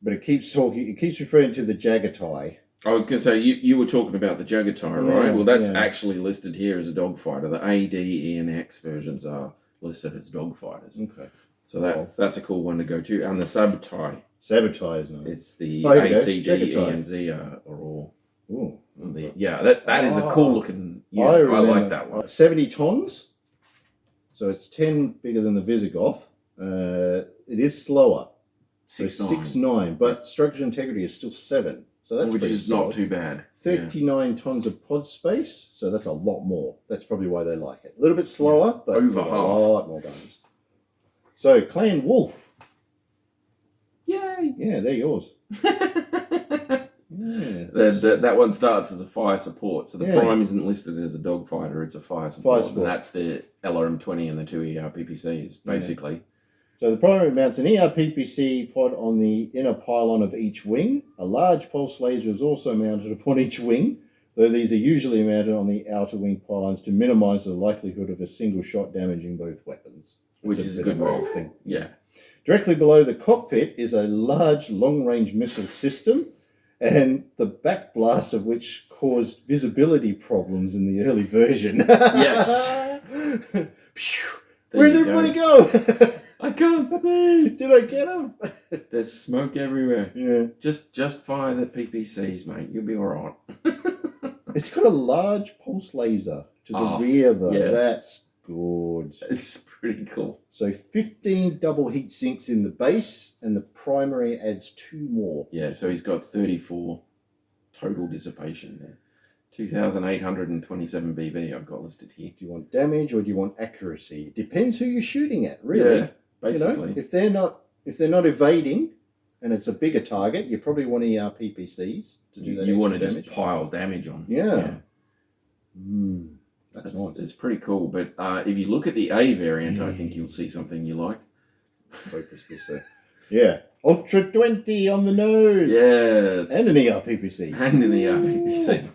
But it keeps referring to the Jagatai. I was going to say, you were talking about the Jagatai, right? Well, that's actually listed here as a dogfighter. The A, D, E, and X versions are listed as dogfighters. Okay. So that's a cool one to go to. And the Sabotai. Sabotai is nice. It's the A, C, G, E, and Z are all... Ooh. That is a cool looking... Yeah, I like that one. 70 tons. So it's 10 bigger than the Visigoth. It is slower. 6.9. But structural integrity is still 7. So that's which is solid. Not too bad. 39 tons of pod space, so that's a lot more. That's probably why they like it. A little bit slower, but over half. A lot more guns. So, Clan Wolf. Yay! Yeah, they're yours. That one starts as a fire support, so the prime isn't listed as a dogfighter, it's a fire support. And that's the LRM-20 and the 2 ERPPCs, basically. Yeah. So the primary mounts an ERPPC pod on the inner pylon of each wing. A large pulse laser is also mounted upon each wing, though these are usually mounted on the outer wing pylons to minimise the likelihood of a single shot damaging both weapons. Which is a good thing. Yeah. Directly below the cockpit is a large long-range missile system, and the backblast of which caused visibility problems in the early version. Yes. Where did everybody go? I can't see. Did I get him? There's smoke everywhere. Yeah. Just fire the PPCs, mate. You'll be all right. It's got a large pulse laser to the rear, though. Yeah. That's good. It's pretty cool. So 15 double heat sinks in the base, and the primary adds 2 more. Yeah, so he's got 34 total dissipation there. 2,827 BV I've got listed here. Do you want damage or do you want accuracy? It depends who you're shooting at, really. Yeah, basically. If they're not evading and it's a bigger target, you probably want PPCs to do that. You want to damage. just pile damage on. Yeah. That's nice. It's pretty cool. But if you look at the A variant, I think you'll see something you like. Focus this. Yeah. Ultra 20 on the nose. Yes. And an PPC. And an PPC.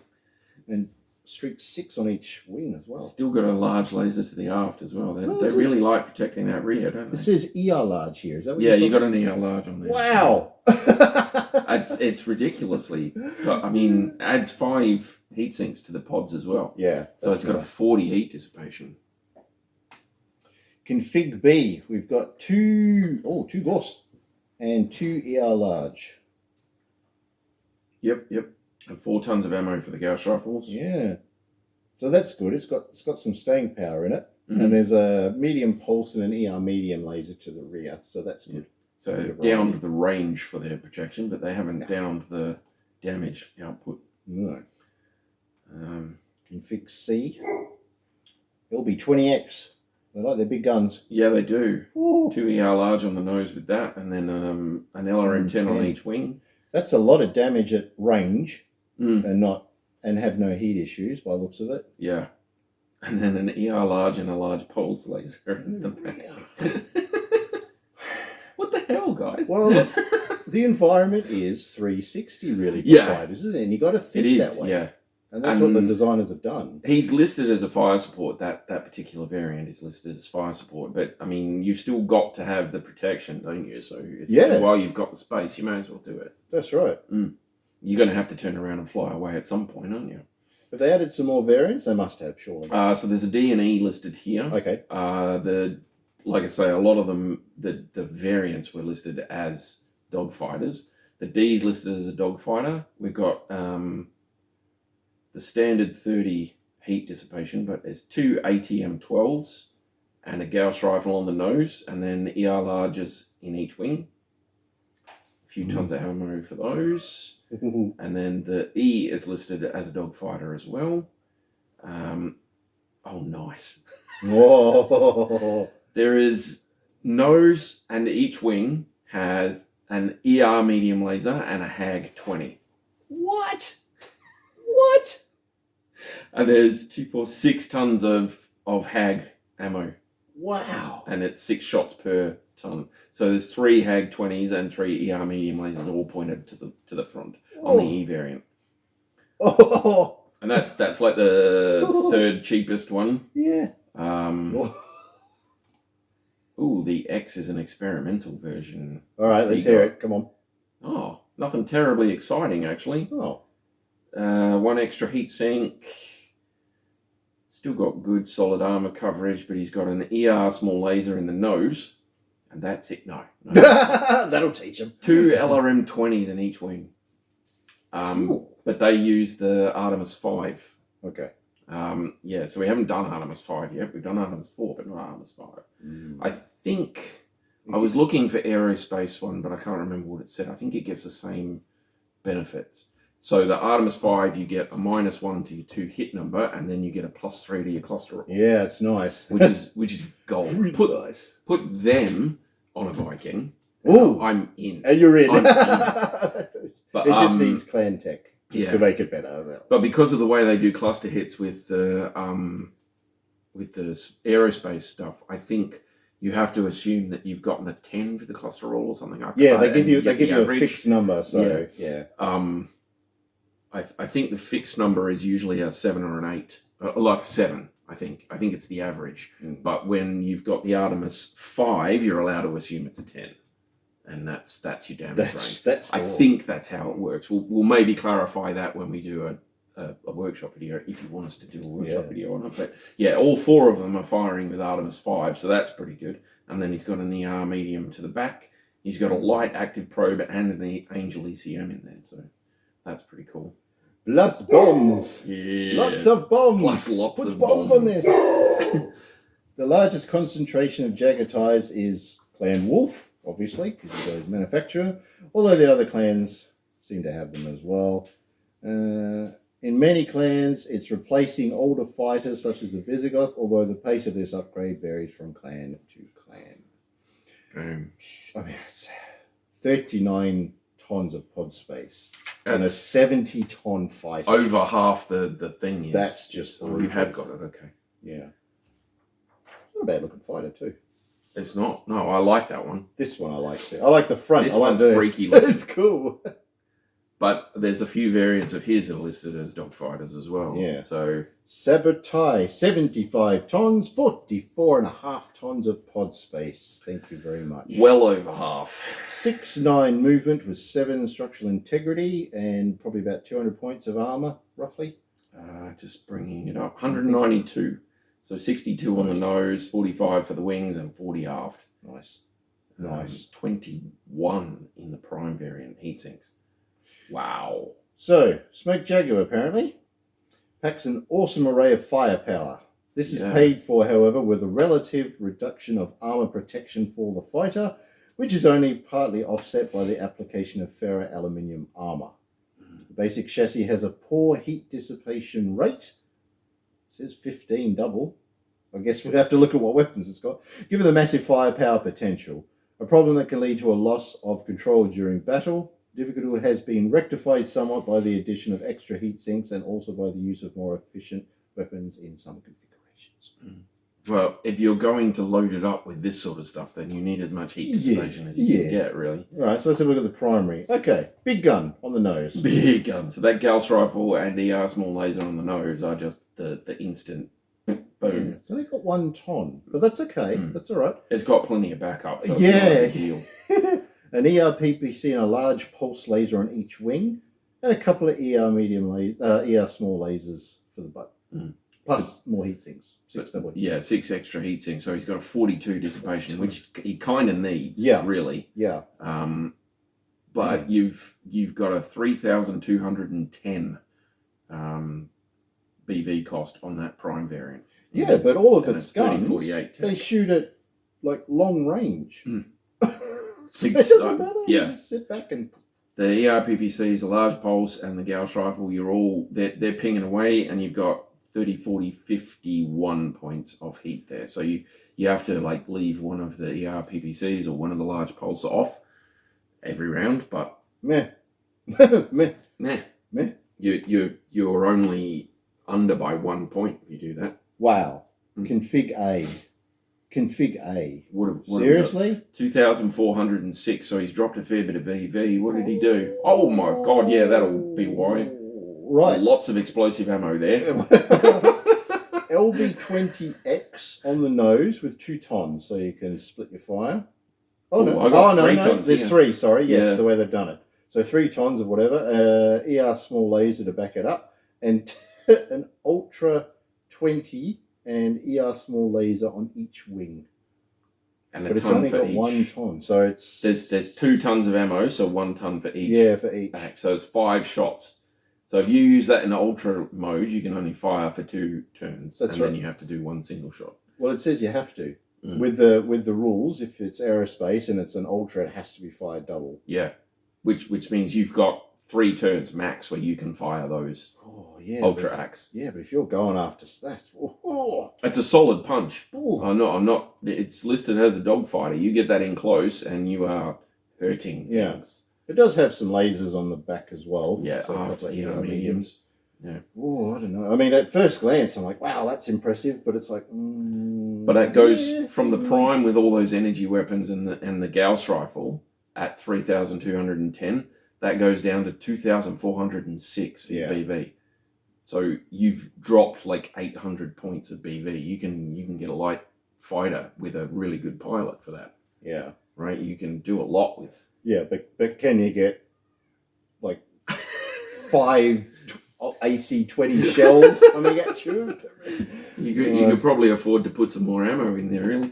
And streak 6 on each wing as well. Still got a large laser to the aft as well. They really like protecting that rear, don't they? It says ER large here. Is that what you got an ER large on there. Wow. It's ridiculously. I mean, adds 5 heat sinks to the pods as well. Yeah. So it's got a 40 heat dissipation. Config B, we've got two Gauss and 2 ER large. Yep. And 4 tons of ammo for the Gauss rifles. Yeah. So that's good. It's got some staying power in it. And there's a medium pulse and an ER medium laser to the rear. So that's good. So downed the range for their protection, but they haven't downed the damage output. No. Config C. LB20X. They like their big guns. Yeah, they do. Ooh. 2 ER large on the nose with that, and then an LRM-10 on each wing. That's a lot of damage at range, and have no heat issues by the looks of it. Yeah, and then an ER large and a large pulse laser in the back. What the hell, guys? Well, the environment is 360 really for fighters, isn't it? And you got to think that way. Yeah. And that's what the designers have done. He's listed as a fire support. That particular variant is listed as fire support. But, I mean, you've still got to have the protection, don't you? So while you've got the space, you may as well do it. That's right. You're going to have to turn around and fly away at some point, aren't you? If they added some more variants, they must have, surely. So there's a D and E listed here. Okay. Like I say, a lot of them, the variants were listed as dogfighters. The D's listed as a dogfighter. We've got... the standard 30 heat dissipation, but there's 2 ATM-12s and a Gauss rifle on the nose, and then ER larges in each wing. A few tons of ammo for those. And then the E is listed as a dogfighter as well. Nice. Whoa. There is nose, and each wing have an ER medium laser and a HAG 20. What? And there's 6 tons of HAG ammo. Wow. And it's 6 shots per ton. So there's 3 HAG 20s and 3 ER medium lasers all pointed to the front on the E variant. Oh. And that's like the third cheapest one. Yeah. The X is an experimental version. All right, let's hear it. Come on. Oh, nothing terribly exciting actually. Oh. 1 extra heat sink. Still got good solid armor coverage, but he's got an ER small laser in the nose, and that's it. No. That'll teach him. 2 LRM-20s in each wing. But they use the Artemis 5. Okay. So we haven't done Artemis 5 yet. We've done Artemis 4, but not Artemis 5. I think I was looking for Aerospace one, but I can't remember what it said. I think it gets the same benefits. So the Artemis 5, you get a -1 to your 2 hit number, and then you get a +3 to your cluster roll. Yeah, it's nice. Which is gold. Really nice. Put them on a Viking. Oh, I'm in. And you're in. I'm in. But, it just needs clan tech to make it better. But because of the way they do cluster hits with the aerospace stuff, I think you have to assume that you've gotten a 10 for the cluster roll or something like that. Yeah, they give you a fixed number. So yeah. I think the fixed number is usually a 7 or an 8, like a 7. I think it's the average. But when you've got the Artemis 5, you're allowed to assume it's a 10, and that's your damage range. I think that's how it works. We'll maybe clarify that when we do a workshop video, if you want us to do a workshop video on it. But yeah, all 4 of them are firing with Artemis 5, so that's pretty good. And then he's got an ER medium to the back. He's got a light active probe and an Angel ECM in there, so that's pretty cool. Plus bombs. Yeah. Lots of bombs. Plus lots Put of bombs on this. The largest concentration of Jagger is Clan Wolf, obviously, because he's got his manufacturer. Although the other clans seem to have them as well. In many clans, it's replacing older fighters such as the Visigoth, although the pace of this upgrade varies from clan to clan. I mean, it's 39 tons of pod space and a 70-ton fighter. Over half the thing is. That's just. Oh, you have got it. Okay. Yeah. Not a bad looking fighter too. It's not. No, I like that one. This one I like too. I like the front. This one's freaky looking. It's cool. But there's a few variants of his that are listed as dogfighters as well. Yeah. So Sabotai, 75 tons, 44.5 tons of pod space. Thank you very much. well over half. 6'9" movement with 7 structural integrity and probably about 200 points of armor, roughly. Just bringing it up. 192. So 62 on the nose, 45 for the wings, and 40 aft. Nice. Nice. 21 in the prime variant heatsinks. Wow. So, Smoke Jaguar apparently packs an awesome array of firepower. This is paid for, however, with a relative reduction of armor protection for the fighter, which is only partly offset by the application of ferro-aluminium armor. The basic chassis has a poor heat dissipation rate. It says 15 double. I guess we'd have to look at what weapons it's got. Given the massive firepower potential, a problem that can lead to a loss of control during battle. Difficulty has been rectified somewhat by the addition of extra heat sinks and also by the use of more efficient weapons in some configurations. Well, if you're going to load it up with this sort of stuff, then you need as much heat dissipation as you can get, really. All right, so let's have a look at the primary. Okay, big gun on the nose. Big gun. So that Gauss rifle and the small laser on the nose are just the instant boom. Yeah, it's only got 1 ton, but that's okay. That's all right. It's got plenty of backup, so it's not a big deal. An ER-PPC and a large pulse laser on each wing, and a couple of ER small lasers for the butt. Plus more heat sinks. 6 double heat sinks. 6 extra heat sinks. So he's got a 42 dissipation, which he kind of needs, really. Yeah. But you've got a 3,210 BV cost on that prime variant. Yeah, but all of its guns, 30-48 they shoot at like long range. It doesn't matter. You just sit back and. The ERPPCs, the large pulse, and the Gauss rifle, they're pinging away, and you've got 30, 40, 51 points of heat there. So you have to like leave one of the ERPPCs or one of the large pulse off every round, but meh. You're only under by 1 point if you do that. Wow. Config A. What Seriously? 2,406, so he's dropped a fair bit of VV. What did he do? Oh my god, yeah, that'll be why. Right. Lots of explosive ammo there. LB20X on the nose with 2 tons, so you can split your fire. I got 3 tons. There's 3, sorry. Yes, the way they've done it. So 3 tons of whatever. ER small laser to back it up. And an Ultra 20 and ER small laser on each wing. And but it's only got 1 ton, so it's... There's 2 tons of ammo, so 1 ton for each. Yeah, for each. Back. So it's 5 shots. So if you use that in ultra mode, you can only fire for 2 turns. That's right. Then you have to do 1 single shot. Well, it says you have to. With the rules, if it's aerospace and it's an ultra, it has to be fired double. Yeah, which means you've got 3 turns max where you can fire those ultra axe. Yeah, but if you're going after that, it's a solid punch. I'm not. It's listed as a dogfighter. You get that in close, and you are hurting things. It does have some lasers on the back as well. Yeah, so after mediums. Yeah. Oh, I don't know. I mean, at first glance, I'm like, wow, that's impressive, but it's like. But it goes from the prime with all those energy weapons and the Gauss rifle at 3,210. That goes down to 2,406 for your BV. So you've dropped like 800 points of BV. You can get a light fighter with a really good pilot for that. Yeah. Right? You can do a lot with. Yeah, but can you get like 5 AC-20 shells coming at you? You could probably afford to put some more ammo in there, really.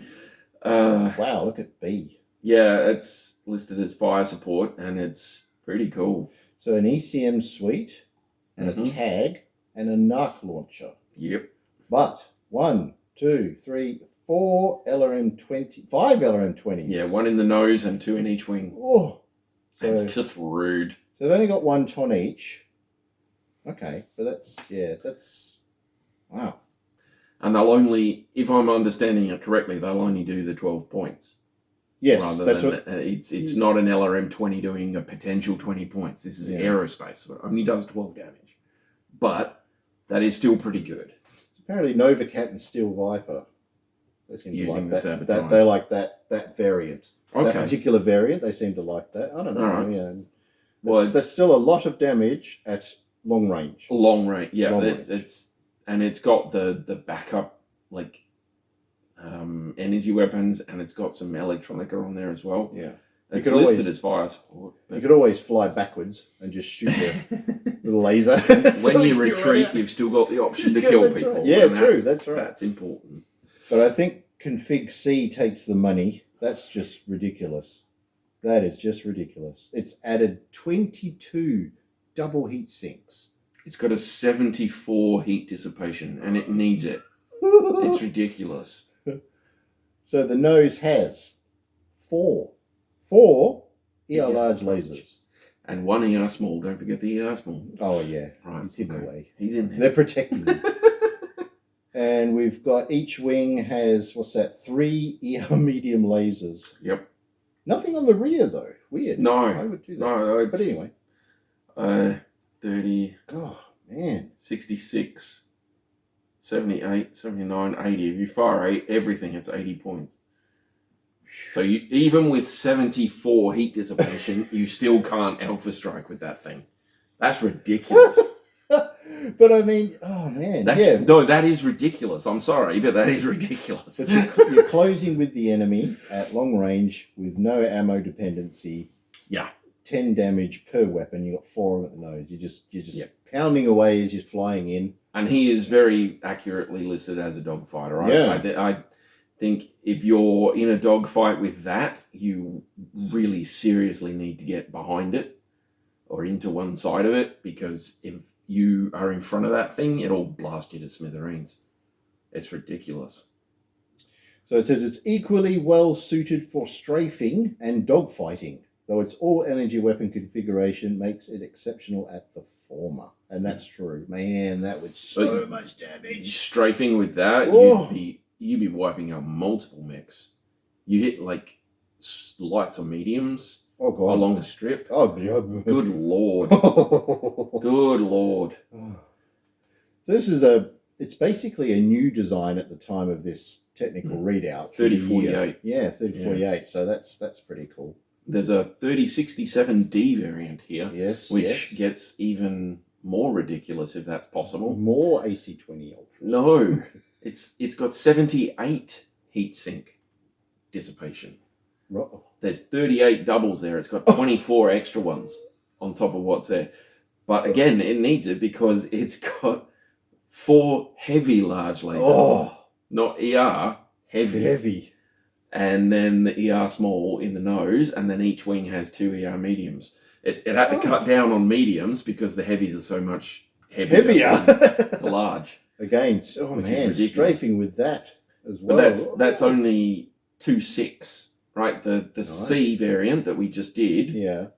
Wow, look at B. Yeah, it's listed as fire support, and it's pretty cool. So an ECM suite and a tag and a narc launcher. Yep. But 1, 2, 3, 4 LRM-20, 5 LRM-20s. Yeah, 1 in the nose and 2 in each wing. Oh, it's just rude. So they've only got 1 ton each. Okay, but that's wow. And they'll only, if I'm understanding it correctly, they'll only do the 12 points. Yes, rather that's than what. It's not an LRM-20 doing a potential 20 points. This is Aerospace, so it only does 12 damage. But that is still pretty good. Apparently, Novacat and Steel Viper. They seem Using to like the that. Sabotage. They like that variant. Okay. That particular variant, they seem to like that. I don't know. Right. Yeah. Well, that's still a lot of damage at long range. Long range, yeah. Long range. It's got the backup energy weapons, and it's got some electronica on there as well. Yeah. It's listed as fire support. You could always fly backwards and just shoot the little laser. When you retreat, you've still got the option to kill people. Right. Yeah, true. That's right. That's important. But I think Config C takes the money. That's just ridiculous. That is just ridiculous. It's added 22 double heat sinks. It's got a 74 heat dissipation, and it needs it. It's ridiculous. So the nose has four ER large lasers. And one ER small. Don't forget the ER small. Oh, yeah. Right. He's hidden away. He's in there. They're protecting him. And we've got each wing has, 3 ER medium lasers. Yep. Nothing on the rear, though. Weird. No. I would do that. No, it's... But anyway. 30... Oh, man. 66... 78, 79, 80. If you fire 8, everything, it's 80 points. So you, even with 74 heat dissipation, you still can't alpha strike with that thing. That's ridiculous. But I mean, oh man. No, that is ridiculous. I'm sorry, but that is ridiculous. But you're closing with the enemy at long range with no ammo dependency. Yeah. 10 damage per weapon. You got 4 of them at the nose. You're just pounding away as you're flying in. And he is very accurately listed as a dogfighter. Right? Yeah. I think if you're in a dogfight with that, you really seriously need to get behind it or into one side of it, because if you are in front of that thing, it'll blast you to smithereens. It's ridiculous. So it says it's equally well suited for strafing and dogfighting, though its all energy weapon configuration makes it exceptional at the former. And that's true. Man, that would so much damage. Strafing with that, Oh. you'd be wiping out multiple mechs. You hit like lights or mediums along a strip. Oh, good lord. Good lord. So this is it's basically a new design at the time of this technical readout. 3048. Yeah, 3048. Yeah. So that's pretty cool. There's a 3067D variant here. Yes. Which gets even more ridiculous, if that's possible. More AC-20 Ultras. No. It's got 78 heatsink dissipation. Right. There's 38 doubles there. It's got 24 extra ones on top of what's there. But again, it needs it because it's got 4 heavy large lasers. Oh. Not ER, heavy. And then the ER small in the nose, and then each wing has 2 ER mediums. It had to cut down on mediums because the heavies are so much heavier than the large. Again, which is ridiculous. Strafing with that as well. But that's only 2.6, right? The nice. C variant that we just did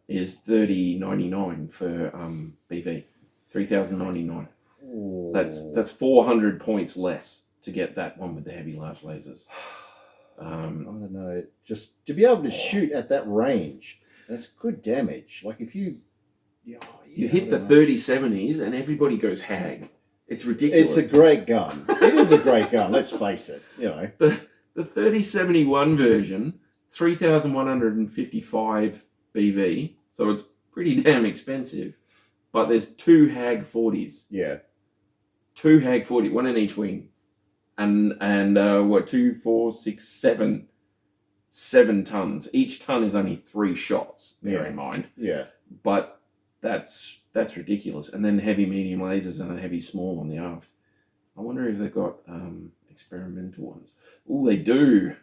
is 3099 for BV, 3099. That's 400 points less to get that one with the heavy large lasers. I don't know. Just to be able to shoot at that range, that's good damage. Like if you hit the 3070s and everybody goes hag. It's ridiculous. It's a great gun. It is a great gun. Let's face it. You know the 3071 version, 3155 BV. So it's pretty damn expensive. But there's 2 hag 40s. Yeah. 2 hag 40, one in each wing. And 2, 4, 6, 7 tons. Each ton is only 3 shots, bear in mind. Yeah. But that's ridiculous. And then heavy medium lasers and a heavy small on the aft. I wonder if they've got experimental ones. Oh, they do.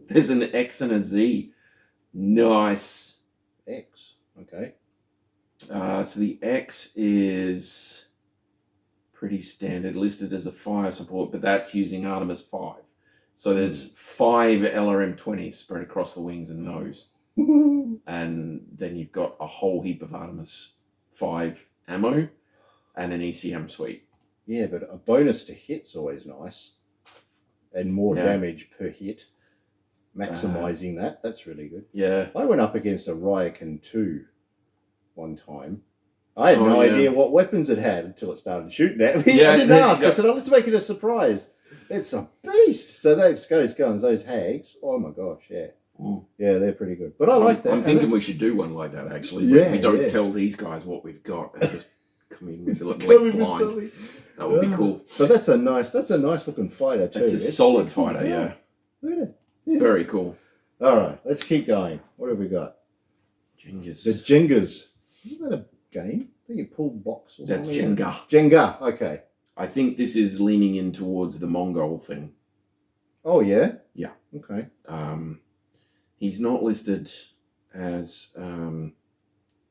There's an X and a Z. Nice. X. Okay. So the X is pretty standard, listed as a fire support, but that's using Artemis 5. So there's 5 LRM-20s spread across the wings and nose. And then you've got a whole heap of Artemis 5 ammo and an ECM suite. Yeah, but a bonus to hit's always nice. And more damage per hit. Maximising that's really good. Yeah. I went up against a Ryokan 2 one time. I had no idea what weapons it had until it started shooting at me. I didn't ask. I said, let's make it a surprise. It's a beast. So those ghost guns, those hags, oh my gosh, yeah. Mm. Yeah, they're pretty good. But I like that. I'm thinking we should do one like that, actually. We don't tell these guys what we've got. They just come in with like blind. That would be cool. But that's a nice looking fighter too. It's a solid fighter, yeah. Look at it. It's very cool. All right, let's keep going. What have we got? Jengas. The Jengas. Isn't that a game? I think you pull box or That's something. Jenga. Jenga, okay. I think this is leaning in towards the Mongol thing. Oh, yeah? Yeah. Okay. He's not listed as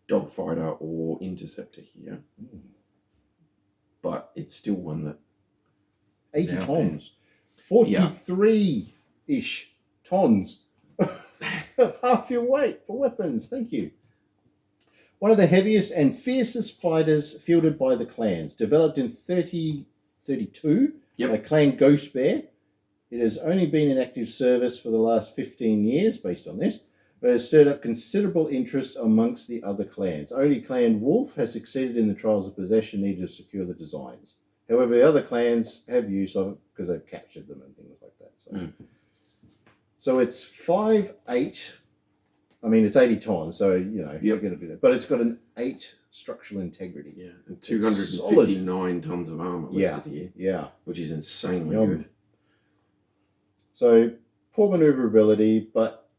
dogfighter or interceptor here, but it's still one that 80 tons. 43-ish tons. Half your weight for weapons. Thank you. One of the heaviest and fiercest fighters fielded by the clans. Developed in 3032 by Clan Ghost Bear. It has only been in active service for the last 15 years, based on this, but has stirred up considerable interest amongst the other clans. Only Clan Wolf has succeeded in the trials of possession needed to secure the designs. However, the other clans have use of it because they've captured them and things like that. So it's 5'8". I mean, it's 80 tons, so, you know, you're going to be there. But it's got an 8 structural integrity. Yeah, and 259 tons of armor listed here. Yeah. Which is insanely good. So, poor maneuverability, but,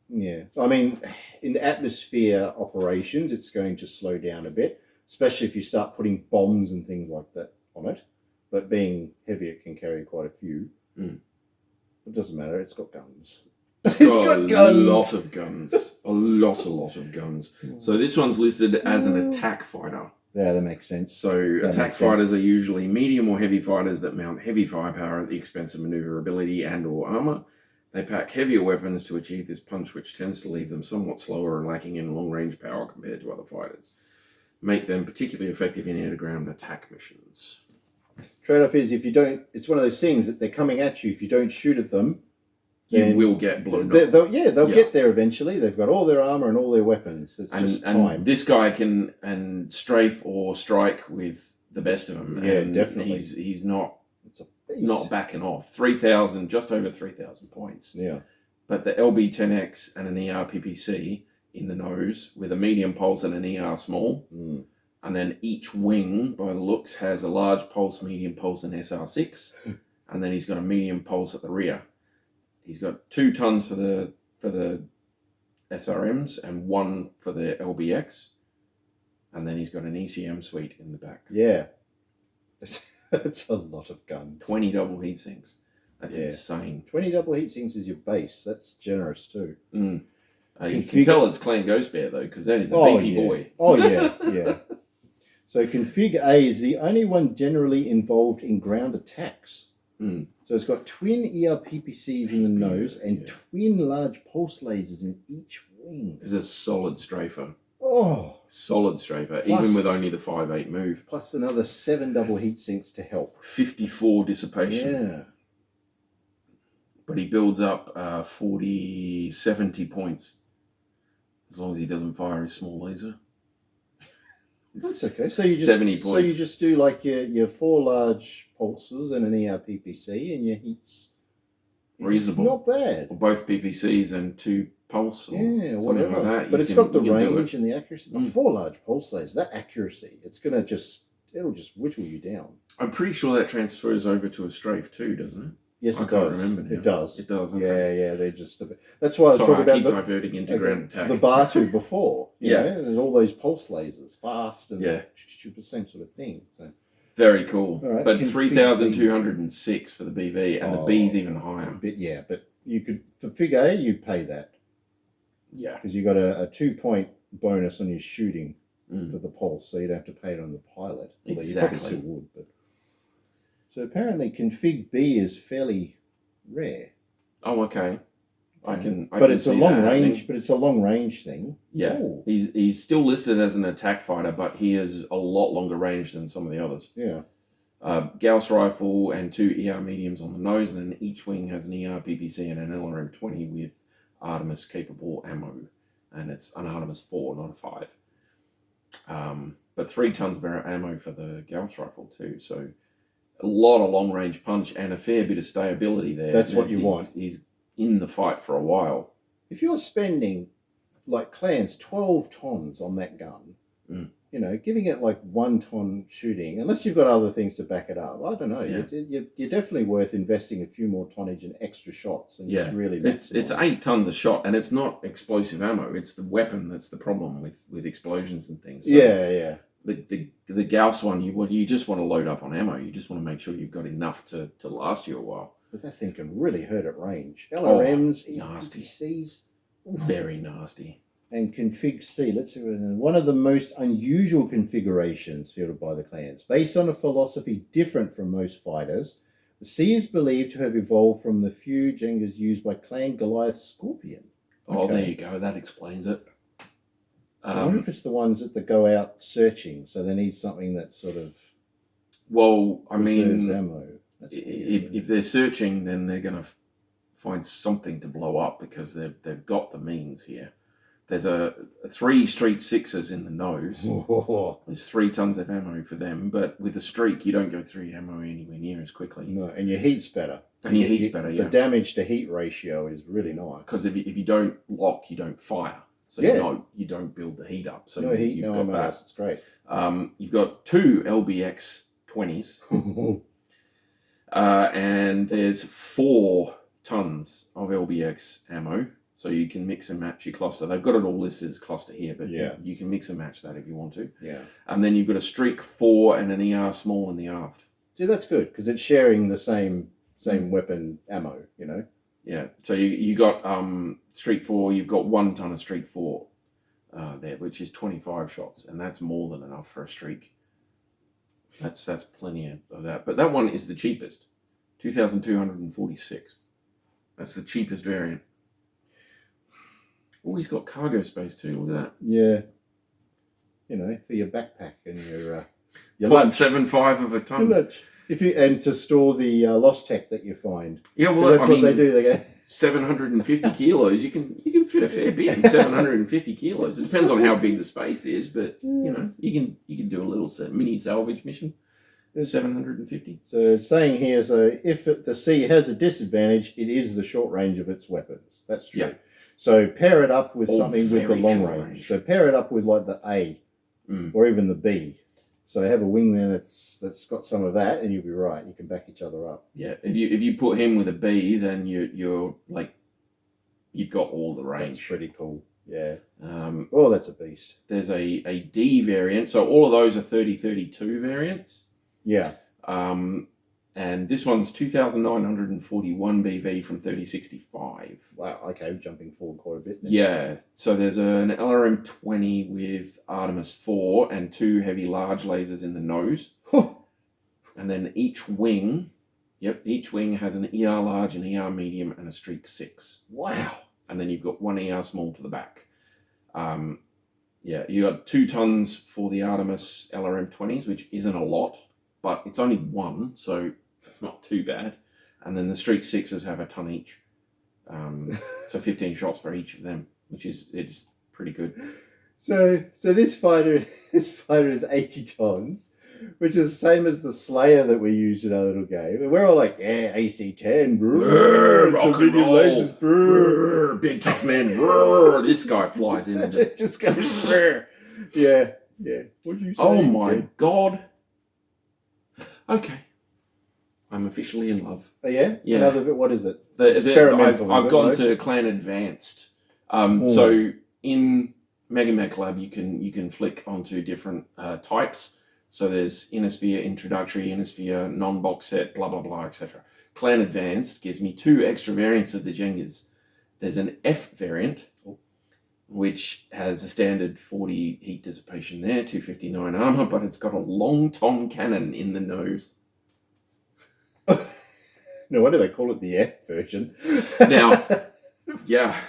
yeah. I mean, in atmosphere operations, it's going to slow down a bit, especially if you start putting bombs and things like that on it. But being heavy, it can carry quite a few. It doesn't matter, it's got guns. It's got a lot of guns. A lot of guns. So this one's listed as an attack fighter. Yeah, that makes sense. So attack fighters are usually medium or heavy fighters that mount heavy firepower at the expense of maneuverability and or armor. They pack heavier weapons to achieve this punch, which tends to leave them somewhat slower and lacking in long-range power compared to other fighters. Make them particularly effective in air-to-ground attack missions. Trade-off is if you don't, it's one of those things that they're coming at you. If you don't shoot at them, you will get blown up. They'll get there eventually. They've got all their armor and all their weapons. It's just time. And this guy can strafe or strike with the best of them. Yeah, and definitely. He's not Not backing off. 3,000, just over 3,000 points. Yeah. But the LB10X and an ER PPC in the nose with a medium pulse and an ER small. And then each wing, by the looks, has a large pulse, medium pulse, and SR6. And then he's got a medium pulse at the rear. He's got 2 tons for the SRMs and 1 for the LBX. And then he's got an ECM suite in the back. Yeah. It's a lot of guns. 20 double heat sinks. That's insane. 20 double heat sinks is your base. That's generous too. You can tell it's Clan Ghost Bear though, because that is a beefy boy. Oh yeah, yeah. So config A is the only one generally involved in ground attacks. So it's got twin ER PPCs in the nose and twin large pulse lasers in each wing. It's a solid strafer. Oh, solid strafer, even with only the 5.8 move. Plus another 7 double heat sinks to help. 54 dissipation. Yeah. But he builds up 70 points. As long as he doesn't fire his small laser. That's okay. So you just 70 points. So you just do like your 4 large pulses and an ER PPC, and your heat's reasonable. Not bad. Or both PPCs and 2 pulse. Or something like that. But it's got the range and the accuracy. 4 large pulse lasers. That accuracy, it'll just whittle you down. I'm pretty sure that transfers over to a strafe too, doesn't it? Yes, I it can't does. remember now. It does. It does. Okay. Yeah. They're just. That's why I was talking about diverting into ground attack. The Batu before. You Yeah. know, there's all those pulse lasers, fast and the same sort of thing. So. Very cool. Right. But 3,206 for the BV, and the B's even higher. But you could for Fig A, you'd pay that. Yeah. Because you got a 2-point bonus on your shooting for the pulse, so you'd have to pay it on the pilot. Although you probably still would, but. So apparently config B is fairly rare. Oh, okay. But it's a long range. But it's a long range thing. Yeah, Ooh. he's still listed as an attack fighter, but he has a lot longer range than some of the others. Yeah. Gauss rifle and 2 ER mediums on the nose, and then each wing has an ER PPC and an LRM-20 with Artemis capable ammo, and it's an Artemis 4, not a 5. But 3 tons of ammo for the Gauss rifle too, so a lot of long range punch and a fair bit of stability there. That's what you want. He's in the fight for a while. If you're spending, like clans, 12 tons on that gun, you know, giving it like 1 ton shooting, unless you've got other things to back it up, I don't know. Yeah. You're definitely worth investing a few more tonnage and extra shots and just really it's 8 tons a shot, and it's not explosive ammo. It's the weapon that's the problem with explosions and things. So yeah. The Gauss one, you just want to load up on ammo. You just want to make sure you've got enough to last you a while. But that thing can really hurt at range. LRMs, nasty. EPCs. Very nasty. And config C, let's see, one of the most unusual configurations fielded by the clans. Based on a philosophy different from most fighters, the C is believed to have evolved from the few Jengas used by Clan Goliath Scorpion. Oh, there you go. That explains it. I wonder if it's the ones that go out searching, so they need something that sort of preserves ammo. That's if they're searching, then they're going to find something to blow up because they've got the means here. There's 3 Streak 6s in the nose. Oh. There's 3 tons of ammo for them, but with the Streak, you don't go through ammo anywhere near as quickly. No, and your heat's better. The damage to heat ratio is really nice. Because if you don't lock, you don't fire. So you don't build the heat up. So you've got that. It's great. You've got 2 LBX 20s. And there's 4 tons of LBX ammo. So you can mix and match your cluster. They've got it all listed as cluster here, but you can mix and match that if you want to. Yeah. And then you've got a Streak 4 and an ER small in the aft. See, that's good because it's sharing the same weapon ammo, you know. Yeah. So you got Streak 4. You've got 1 ton of Streak 4 there, which is 25 shots, and that's more than enough for a Streak. That's plenty of that. But that one is the cheapest, 2,246. That's the cheapest variant. Oh, he's got cargo space too. Look at that. Yeah. You know, for your backpack and your lunch. 0.75 of a ton. Your lunch. And to store the lost tech that you find. Yeah, well, that's what they do. They go 750 kilos. You can fit a fair bit in 750 kilos. It depends on how big the space is, but you know, you can do a little mini salvage mission. 750. So it's saying here, so if the C has a disadvantage, it is the short range of its weapons. That's true. Yeah. So pair it up with something with the long range. So pair it up with like the A or even the B. So have a wingman that's got some of that, and you'll be right. You can back each other up. Yeah, if you put him with a B, then you're like you've got all the range. That's pretty cool. Yeah. That's a beast. There's a D variant. So all of those are 30-32 variants. Yeah. And this one's 2,941 BV from 3065. Wow, okay, jumping forward quite a bit then. Yeah, so there's an LRM-20 with Artemis 4 and 2 heavy large lasers in the nose. And then each wing has an ER large, an ER medium, and a Streak 6. Wow. And then you've got 1 ER small to the back. You got 2 tons for the Artemis LRM-20s, which isn't a lot, but it's only 1, so it's not too bad. And then the Streak 6s have a ton each. So 15 shots for each of them, it's pretty good. So this fighter is 80 tons, which is the same as the Slayer that we used in our little game. And we're all like, yeah, AC-10, brrr, rock and roll, lasers, brrr, big tough man, brrr. This guy flies in and just goes, brrr. Yeah. What did you say? Oh my God. Okay. I'm officially in love. Oh, yeah? Yeah. Another bit, what is it? Experimental. I've gone to Clan Advanced. So in Mega Mech Lab, you can flick onto different types. So there's Innosphere, Introductory, Innosphere, Non-Box Set, blah, blah, blah, etc. Clan Advanced gives me 2 extra variants of the Jengas. There's an F variant, which has a standard 40 heat dissipation there, 259 armor, but it's got a long tom cannon in the nose. No wonder they call it the F version. Now, Yeah.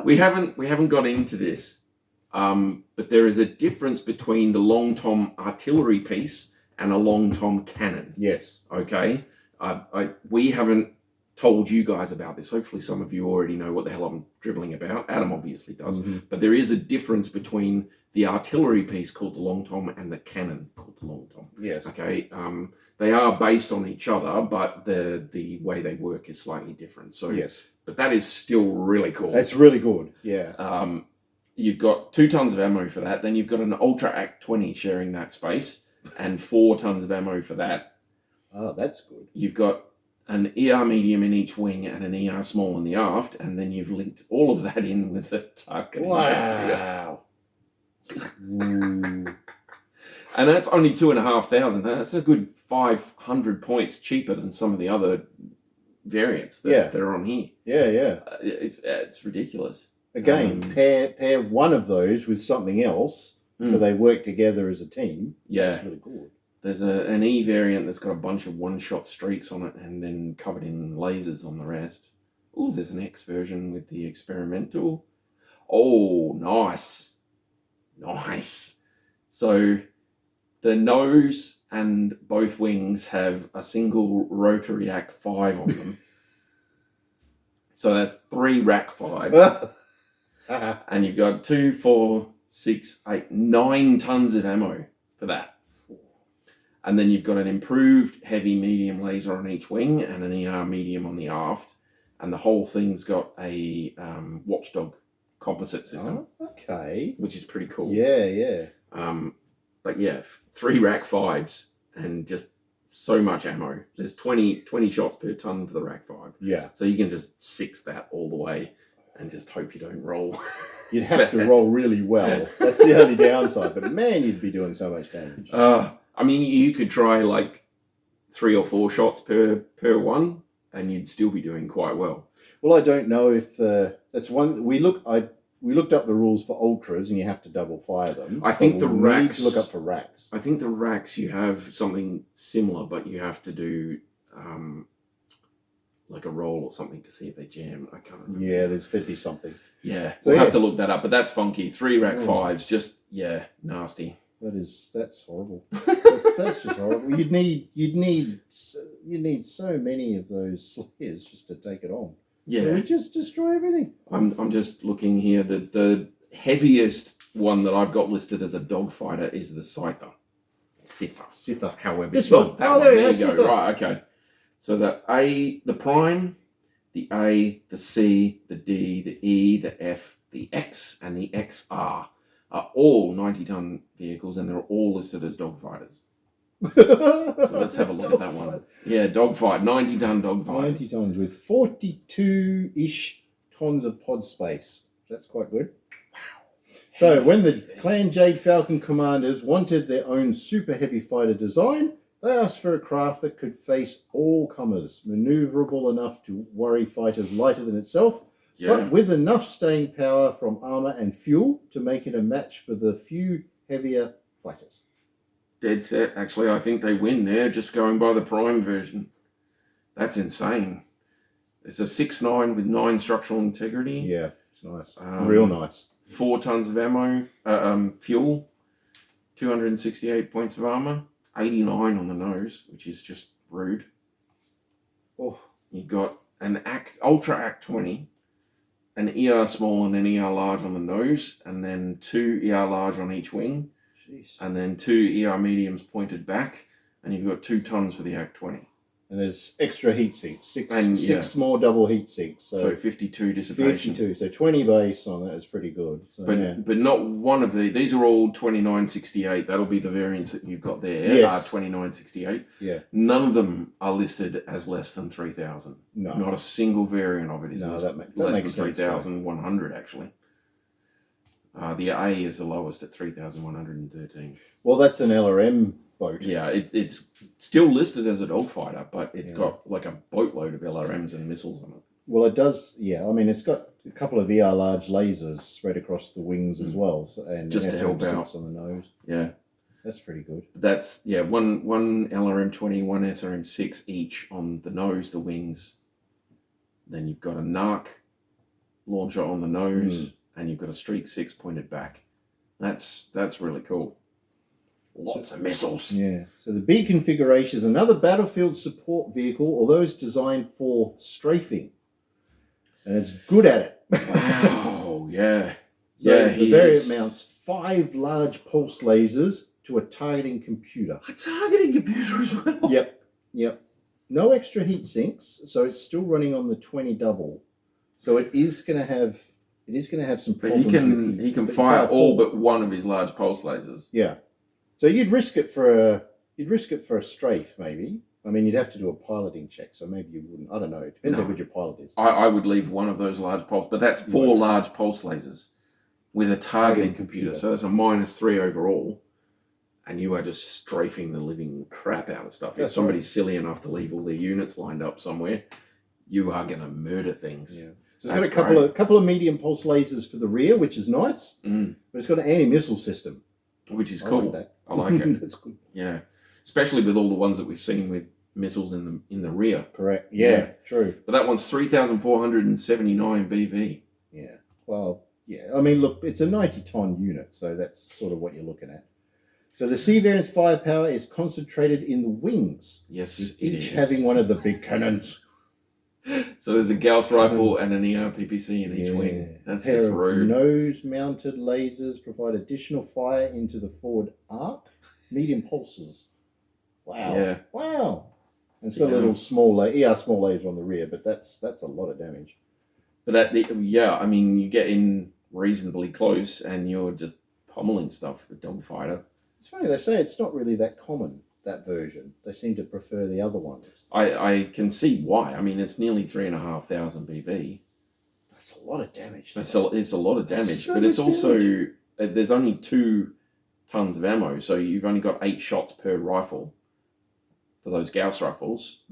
we haven't got into this, but there is a difference between the long tom artillery piece and a long tom cannon. Yes. Okay. We haven't told you guys about this. Hopefully some of you already know what the hell I'm dribbling about. Adam obviously does. Mm-hmm. But there is a difference between the artillery piece called the long tom and the cannon called the long tom. Yes. Okay. They are based on each other, but the way they work is slightly different. So yes. But that is still really cool. That's really good. Yeah. You've got 2 tons of ammo for that. Then you've got an Ultra Act 20 sharing that space and 4 tons of ammo for that. Oh, that's good. You've got an ER medium in each wing and an ER small in the aft, and then you've linked all of that in with a Turk. Wow. And that's only 2,500. That's a good 500 points cheaper than some of the other variants that are on here. Yeah. It's ridiculous. Again, pair one of those with something else, so they work together as a team. Yeah. That's really cool. There's an E variant that's got a bunch of one-shot streaks on it and then covered in lasers on the rest. Oh, there's an X version with the experimental. Oh, nice. Nice. So the nose and both wings have a single rotary Act 5 on them. So that's 3 Rack 5s. And you've got 2, 4, 6, 8, 9 tons of ammo for that. And then you've got an improved heavy medium laser on each wing and an ER medium on the aft. And the whole thing's got a watchdog composite system. Oh, okay. Which is pretty cool. Yeah. But yeah, 3 Rack 5s and just so much ammo. There's 20 shots per ton for the Rack 5. Yeah. So you can just 6 that all the way and just hope you don't roll. You'd have to roll really well. That's the only downside. But man, you'd be doing so much damage. I mean, you could try like 3 or 4 shots per one, and you'd still be doing quite well. Well, I don't know if that's one. We looked up the rules for ultras, and you have to double fire them. I think the racks. Need to look up for racks. I think the racks you have something similar, but you have to do like a roll or something to see if they jam. I can't remember. Yeah, there'd be something. Yeah, so we'll have to look that up. But that's funky. 3 Rack 5s, just nasty. That's horrible. That's just horrible. You'd need so many of those slayers just to take it on. Yeah, it would just destroy everything. I'm just looking here. The heaviest one that I've got listed as a dogfighter is the Scyther. However, this one. There you go. Right, okay. So the prime, the A, the C, the D, the E, the F, the X, and the XR are all 90-ton vehicles, and they're all listed as dogfighters. So let's have a look at that one. Yeah, dogfight, 90-ton dogfighters. 90 tons with 42-ish tons of pod space. That's quite good. Wow. So when the Clan Jade Falcon commanders wanted their own super heavy fighter design, they asked for a craft that could face all comers, maneuverable enough to worry fighters lighter than itself, but with enough staying power from armor and fuel to make it a match for the few heavier fighters. Dead set. Actually, I think they win there, just going by the prime version. That's insane. It's a 6.9 with 9 structural integrity. Yeah, it's nice. Real nice. 4 tons of ammo, fuel, 268 points of armor, 89 on the nose, which is just rude. Oh. You've got an Ultra Act 20, an ER small and an ER large on the nose, and then 2 ER large on each wing. Jeez. And then 2 ER mediums pointed back, and you've got 2 tons for the Act 20. And there's extra heat sinks, six more double heat sinks. So 52 dissipation. 52, so 20 base on that is pretty good. So, but not one of these are all 2968. That'll be the variants that you've got there. Yes. 2968. Yeah. None of them are listed as less than 3,000. No. Not a single variant of it is less than 3,100 actually. The A is the lowest at 3,113. Well, that's an LRM boat. Yeah, it's still listed as a dogfighter, but it's got like a boatload of LRMs and missiles on it. Well, it does, I mean, it's got a couple of ER large lasers spread across the wings as well. So, and just to help out. On the nose. Yeah. That's pretty good. That's, one LRM-20, one SRM-6 each on the nose, the wings. Then you've got a NARC launcher on the nose, and you've got a Streak 6 pointed back. That's really cool. Lots of missiles. Yeah. So the B configuration is another battlefield support vehicle, although it's designed for strafing. And it's good at it. Wow, yeah. So the variant mounts 5 large pulse lasers to a targeting computer. A targeting computer as well? Yep. No extra heat sinks, so it's still running on the 20 double. So it is going to have some problems. But he can fire all but one of his large pulse lasers. Yeah. So you'd risk it for a strafe, maybe. I mean, you'd have to do a piloting check, so maybe you wouldn't. I don't know. It depends how good your pilot is. I would leave one of those large pulse, but that's 4 large pulse lasers with a targeting computer. So that's a -3 overall, and you are just strafing the living crap out of stuff. If somebody's silly enough to leave all their units lined up somewhere, you are going to murder things. Yeah. So it's got a couple of medium pulse lasers for the rear, which is nice, but it's got an anti-missile system. Which is cool. I like that. I like it. That's good. Yeah. Especially with all the ones that we've seen with missiles in the rear. Correct. Yeah, true. But that one's 3,479 BV. Yeah. Well, yeah. I mean, look, it's a 90-ton unit, so that's sort of what you're looking at. So the C variant's firepower is concentrated in the wings. Yes, with each having one of the big cannons. So there's a Gauss rifle and an ER-PPC in each wing. That's just rude. Nose-mounted lasers provide additional fire into the forward arc. Medium pulses. Wow. Yeah. Wow. And it's got a little small laser on the rear, but that's a lot of damage. But I mean, you get in reasonably close and you're just pummeling stuff with dogfighter. It's funny, they say it's not really that common, that version. They seem to prefer the other ones. I can see why. I mean, it's nearly 3,500 BV. That's a lot of damage. It's a lot of damage, but it's damage. also there's only 2 tons of ammo, so you've only got 8 shots per rifle for those Gauss rifles.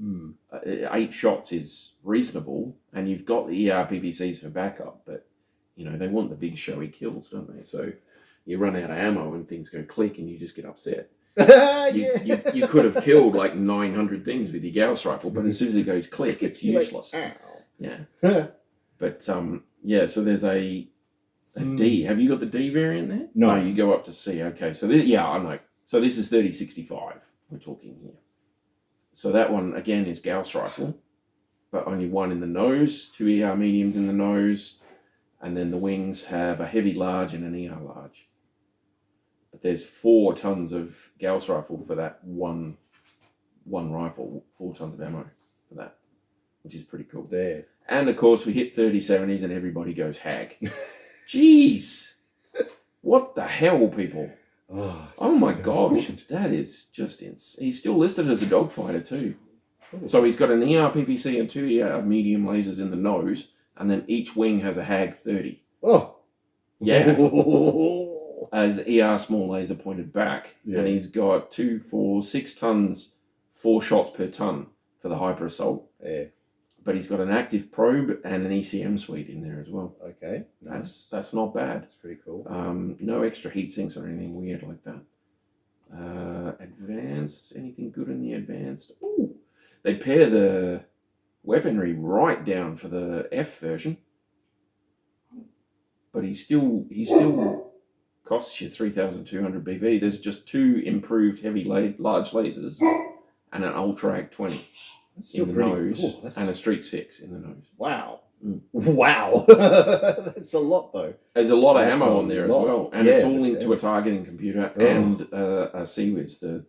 8 shots is reasonable, and you've got the ER-PPCs for backup, but they want the big showy kills, don't they? So you run out of ammo and things go click, and you just get upset. You could have killed like 900 things with your Gauss rifle, but as soon as it goes click, it's useless. Like, yeah. But so there's a D. Have you got the D variant there? No, you go up to C. Okay, so I know. So this is 3065. We're talking here. So that one again is Gauss rifle, but only 1 in the nose, 2 ER mediums in the nose, and then the wings have a heavy large and an ER large. But there's 4 tons of Gauss rifle for that one rifle, 4 tons of ammo for that, which is pretty cool. There. And of course, we hit 3070s and everybody goes hag. Jeez. What the hell, people? Oh my God. That is just insane. He's still listed as a dogfighter too. So he's got an ER-PPC and 2 ER medium lasers in the nose, and then each wing has a HAG 30. Oh. Yeah. As ER small laser pointed back. Yeah. And he's got 2, 4, 6 tons, 4 shots per ton for the hyper assault. Yeah. But he's got an active probe and an ECM suite in there as well. Okay. That's not bad. That's pretty cool. No extra heat sinks or anything weird like that. Advanced, anything good in the advanced? Ooh. They pair the weaponry right down for the F version. But he still costs you 3,200 BV. There's just 2 improved heavy large lasers and an Ultra Ag 20 in the nose, cool. And a Streak 6 in the nose. Wow. Wow. That's a lot, though. There's a lot of ammo on there as well. And it's all linked to a targeting computer and a CWIS, the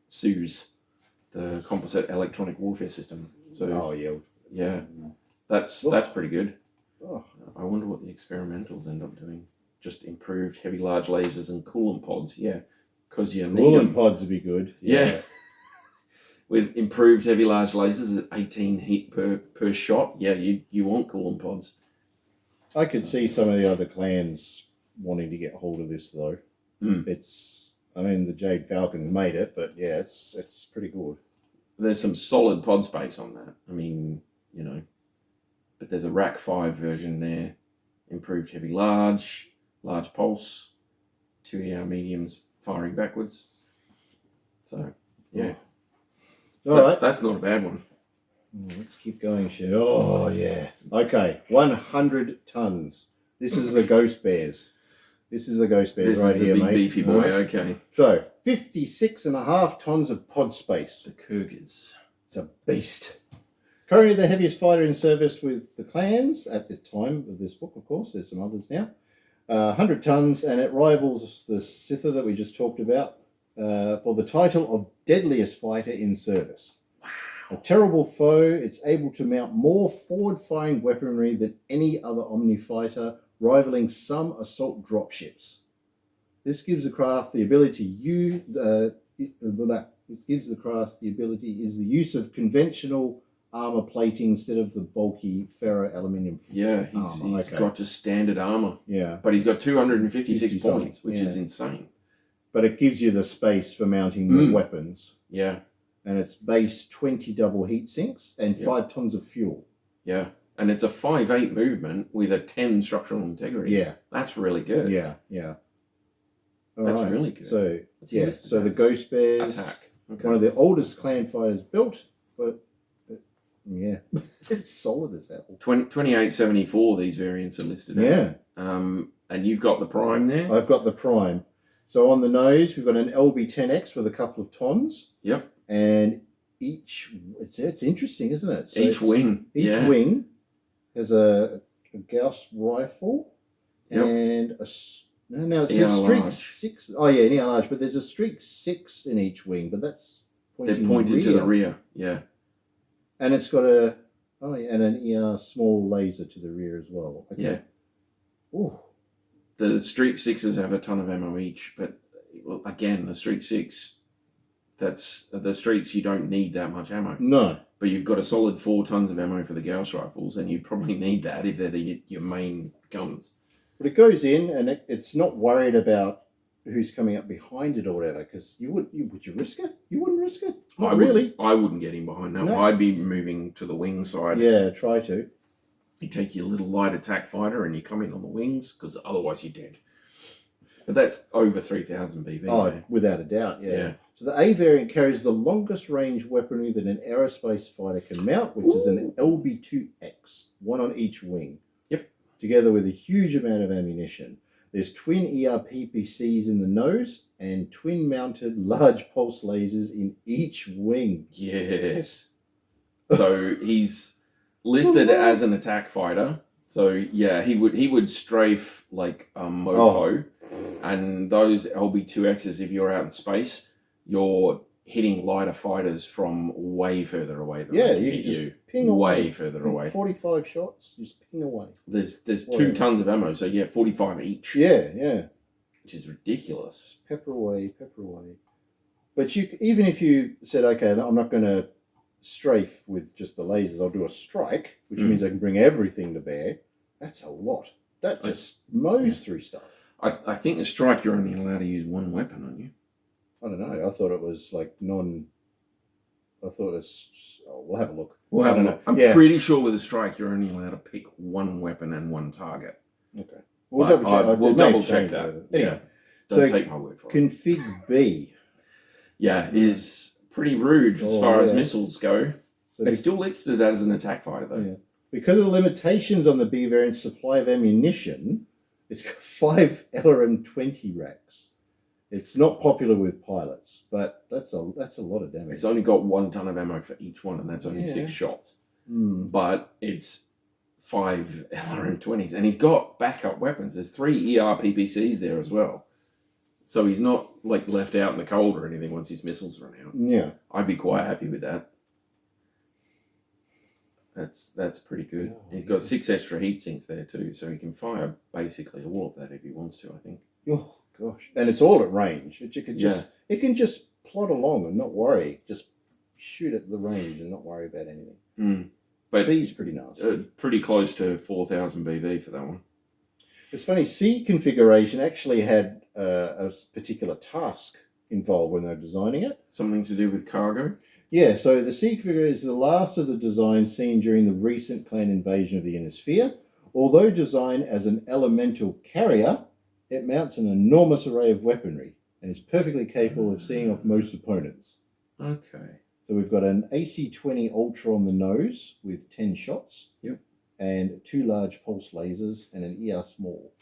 SUS, the Composite Electronic Warfare System. So, yeah. That's pretty good. I wonder what the experimentals end up doing. Just improved heavy large lasers and coolant pods. Yeah. Because you need coolant pods would be good. Yeah. With improved heavy large lasers at 18 heat per shot, you want coolant pods. I could see some of the other clans wanting to get hold of this though. The Jade Falcon made it, but yeah, it's pretty good. There's some solid pod space on that. I mean, but there's a Rack 5 version there, improved heavy large pulse, 2 ER mediums firing backwards. So yeah. That's not a bad one. Let's keep going, shit. Oh, yeah. Okay, 100 tons. This is the Ghost Bears. This is the Ghost Bears right here, big mate. Beefy boy, okay. So, 56.5 tons of pod space. The Cougars. It's a beast. Currently the heaviest fighter in service with the clans at the time of this book, of course. There's some others now. 100 tons, and it rivals the Scyther that we just talked about for the title of deadliest fighter in service. A terrible foe, it's able to mount more forward-firing weaponry than any other Omni-Fighter, rivaling some assault dropships. This gives the craft the ability is the use of conventional armor plating instead of the bulky ferro-aluminium Yeah, he's got just standard armor. Yeah. But he's got 256 points, which is insane. But it gives you the space for mounting more weapons. Yeah. And it's base 20 double heat sinks and 5 tons of fuel. Yeah. And it's a 5/8 movement with a 10 structural integrity. Yeah. That's really good. Yeah, yeah. That's really good. So, so the Ghost Bears, attack. Okay. One of the oldest clan fighters built, but yeah, it's solid as hell. 2874, these variants are listed at. And you've got the Prime there? I've got the Prime. So on the nose, we've got an LB10X with a couple of tons. Yep. And it's interesting, isn't it? So each wing. Each wing has a Gauss rifle and a... No, it says Streak 6. Oh, yeah, an ER large, but there's a Streak 6 in each wing, but that's pointing They're pointed to the rear, yeah. And it's got and an ER small laser to the rear as well. Okay. Yeah. Ooh. The Streak 6s have a ton of ammo each, but again, the Streak 6, that's the Streaks, you don't need that much ammo. No. But you've got a solid 4 tons of ammo for the Gauss rifles, and you probably need that if they're your main guns. But it goes in, and it's not worried about who's coming up behind it or whatever, because would you risk it? You wouldn't risk it? Not really. I wouldn't get in behind that. No. I'd be moving to the wing side. Yeah, try to. You take your little light attack fighter and you come in on the wings, because otherwise you're dead. But that's over 3,000 BV. Oh, without a doubt, yeah. So the A variant carries the longest range weaponry that an aerospace fighter can mount, which is an LB2X, one on each wing. Yep. Together with a huge amount of ammunition. There's twin ERPPCs in the nose and twin-mounted large pulse lasers in each wing. Yes. So he's listed as an attack fighter. So yeah, he would strafe like mofo, and those LB2Xs, if you're out in space, you're hitting lighter fighters from way further away than they can hit you. Ping away. Way further away. 45 shots, just ping away. There's 2 tons of ammo, so 45 each. Yeah. Which is ridiculous. Just pepper away. But even if you said, okay, I'm not going to strafe with just the lasers, I'll do a strike, which means I can bring everything to bear. That's a lot. That just mows through stuff. I think the strike, you're only allowed to use one weapon, aren't you? I don't know. I thought it was like I thought it's... Oh, we'll have a look. We'll have a look. I'm pretty sure with a strike, you're only allowed to pick one weapon and one target. Okay. We'll double check. We'll double check that. Anyway, don't take my word for it. Config B. Yeah, is pretty rude as far as missiles go. So it's still listed as an attack fighter, though. Yeah. Because of the limitations on the B variant's supply of ammunition, it's got 5 LRM-20 racks. It's not popular with pilots, but that's a lot of damage. It's only got 1 ton of ammo for each one, and that's only 6 shots. But it's 5 LRM-20s, and he's got backup weapons. There's 3 ERPPCs there as well. So he's not like left out in the cold or anything once his missiles run out. Yeah. I'd be quite happy with that. That's pretty good. He's got 6 extra heat sinks there too, so he can fire basically all of that if he wants to, I think. Oh gosh. And it's all at range. It can just plod along and not worry. Just shoot at the range and not worry about anything. But C's pretty nasty. Pretty close to 4,000 BV for that one. It's funny, C configuration actually had a particular task involved when they were designing it. Something to do with cargo? Yeah, so the C configuration is the last of the designs seen during the recent clan invasion of the Inner Sphere. Although designed as an elemental carrier, it mounts an enormous array of weaponry and is perfectly capable of seeing off most opponents. Okay. So we've got an AC-20 Ultra on the nose with 10 shots. Yep. And 2 large pulse lasers and an ER small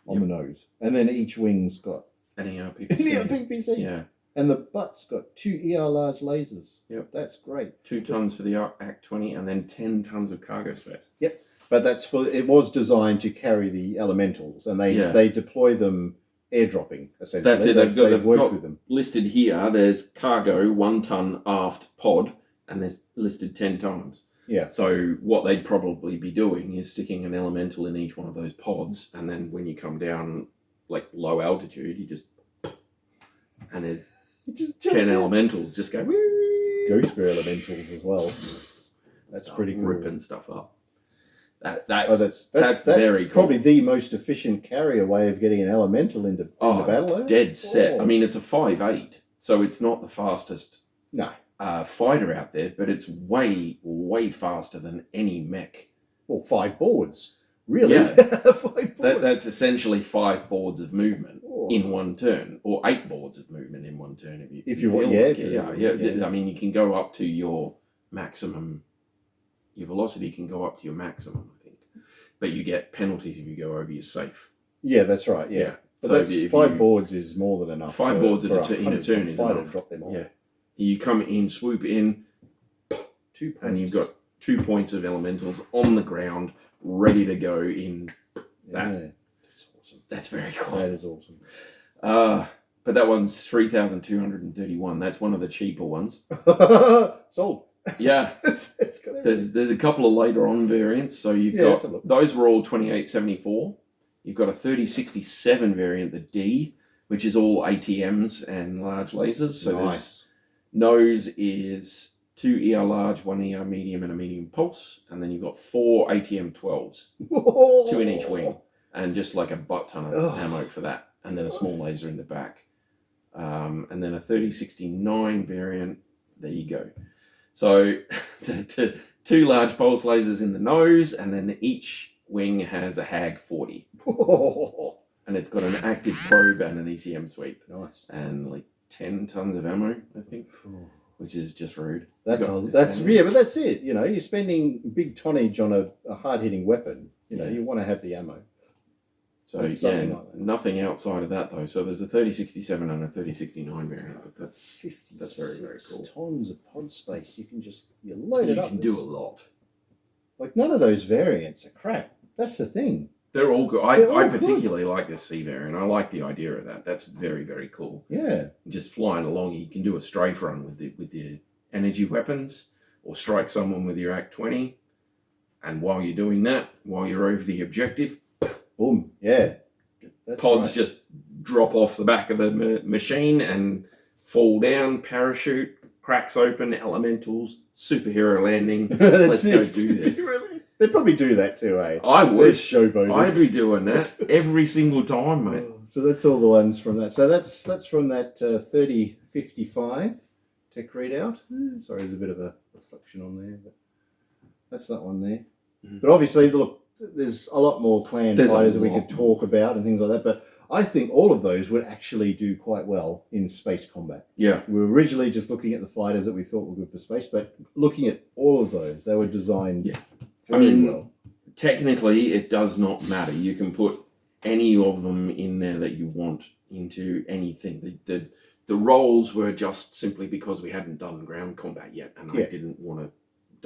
on the nose. And then each wing's got an ER PPC. an ER PPC. Yeah. And the butt's got 2 ER large lasers. Yep. That's great. 2 tons for the ACT-20 and then 10 tons of cargo space. Yep. But it was designed to carry the elementals, and they deploy them airdropping, essentially. That's it. They've worked got with them. Listed here, there's cargo, 1 ton aft pod, and there's listed 10 times. Yeah. So what they'd probably be doing is sticking an elemental in each one of those pods, and then when you come down, like low altitude, you just... And there's 10 elementals just go... Ghost Spear elementals as well. That's pretty cool. Ripping stuff up. That's very cool. Probably the most efficient carrier way of getting an elemental into battle. Dead set. I mean, it's a 5.8, so it's not the fastest fighter out there, but it's way, way faster than any mech. Well, 5 boards. Really? Yeah. 5 boards. That's essentially 5 boards of movement in one turn, or 8 boards of movement in one turn. If you want, I mean, you can go up to your maximum. Your velocity can go up to your maximum, I think, but you get penalties if you go over your safe. Yeah, that's right. Yeah. But so that's 5 boards is more than enough. 5 boards in a turn is enough. Drop them all. Yeah. You come in, swoop in, 2 points. And you've got 2 points of elementals on the ground, ready to go in that. Yeah. That's awesome. That's very cool. That is awesome. But that one's 3,231. That's one of the cheaper ones. Sold. Yeah. it's got there's a couple of later on variants. So you've got, those were all 2874. You've got a 3067 variant, the D, which is all ATMs and large lasers. So nice. Nose is 2 ER large, 1 ER medium, and a medium pulse. And then you've got 4 ATM 12s, 2 in each wing, and just like a butt ton of ammo for that. And then a small laser in the back. And then a 3069 variant. There you go. So the 2 large pulse lasers in the nose, and then each wing has a HAG 40. And it's got an active probe and an ECM sweep. Nice. And like 10 tons of ammo, I think, which is just rude. But that's it. You know, you're spending big tonnage on a hard-hitting weapon. You know, you want to have the ammo. So yeah, like nothing outside of that though. So there's a 3067 and a 3069 variant, but that's very, very cool. Tons of pod space. You load it up. You can do a lot. Like none of those variants are crap. That's the thing. They're all good. I particularly like this C variant. I like the idea of that. That's very, very cool. Yeah. Just flying along, you can do a strafe run with the energy weapons, or strike someone with your ACT-20. And while you're doing that, while you're over the objective, boom, yeah. Pods just drop off the back of the machine and fall down, parachute, cracks open, elementals, superhero landing. Let's go do this. They probably do that too, eh? I would. Showboaters. I'd be doing that every single time, mate. So that's all the ones from that. So that's from that 3055 tech readout. Sorry, there's a bit of a reflection on there, but that's that one there. But obviously, there's a lot more clan fighters that we could talk about and things like that, but I think all of those would actually do quite well in space combat. Yeah. We were originally just looking at the fighters that we thought were good for space, but looking at all of those, they were designed very well. Technically, it does not matter. You can put any of them in there that you want into anything. The roles were just simply because we hadn't done ground combat yet, and I didn't want to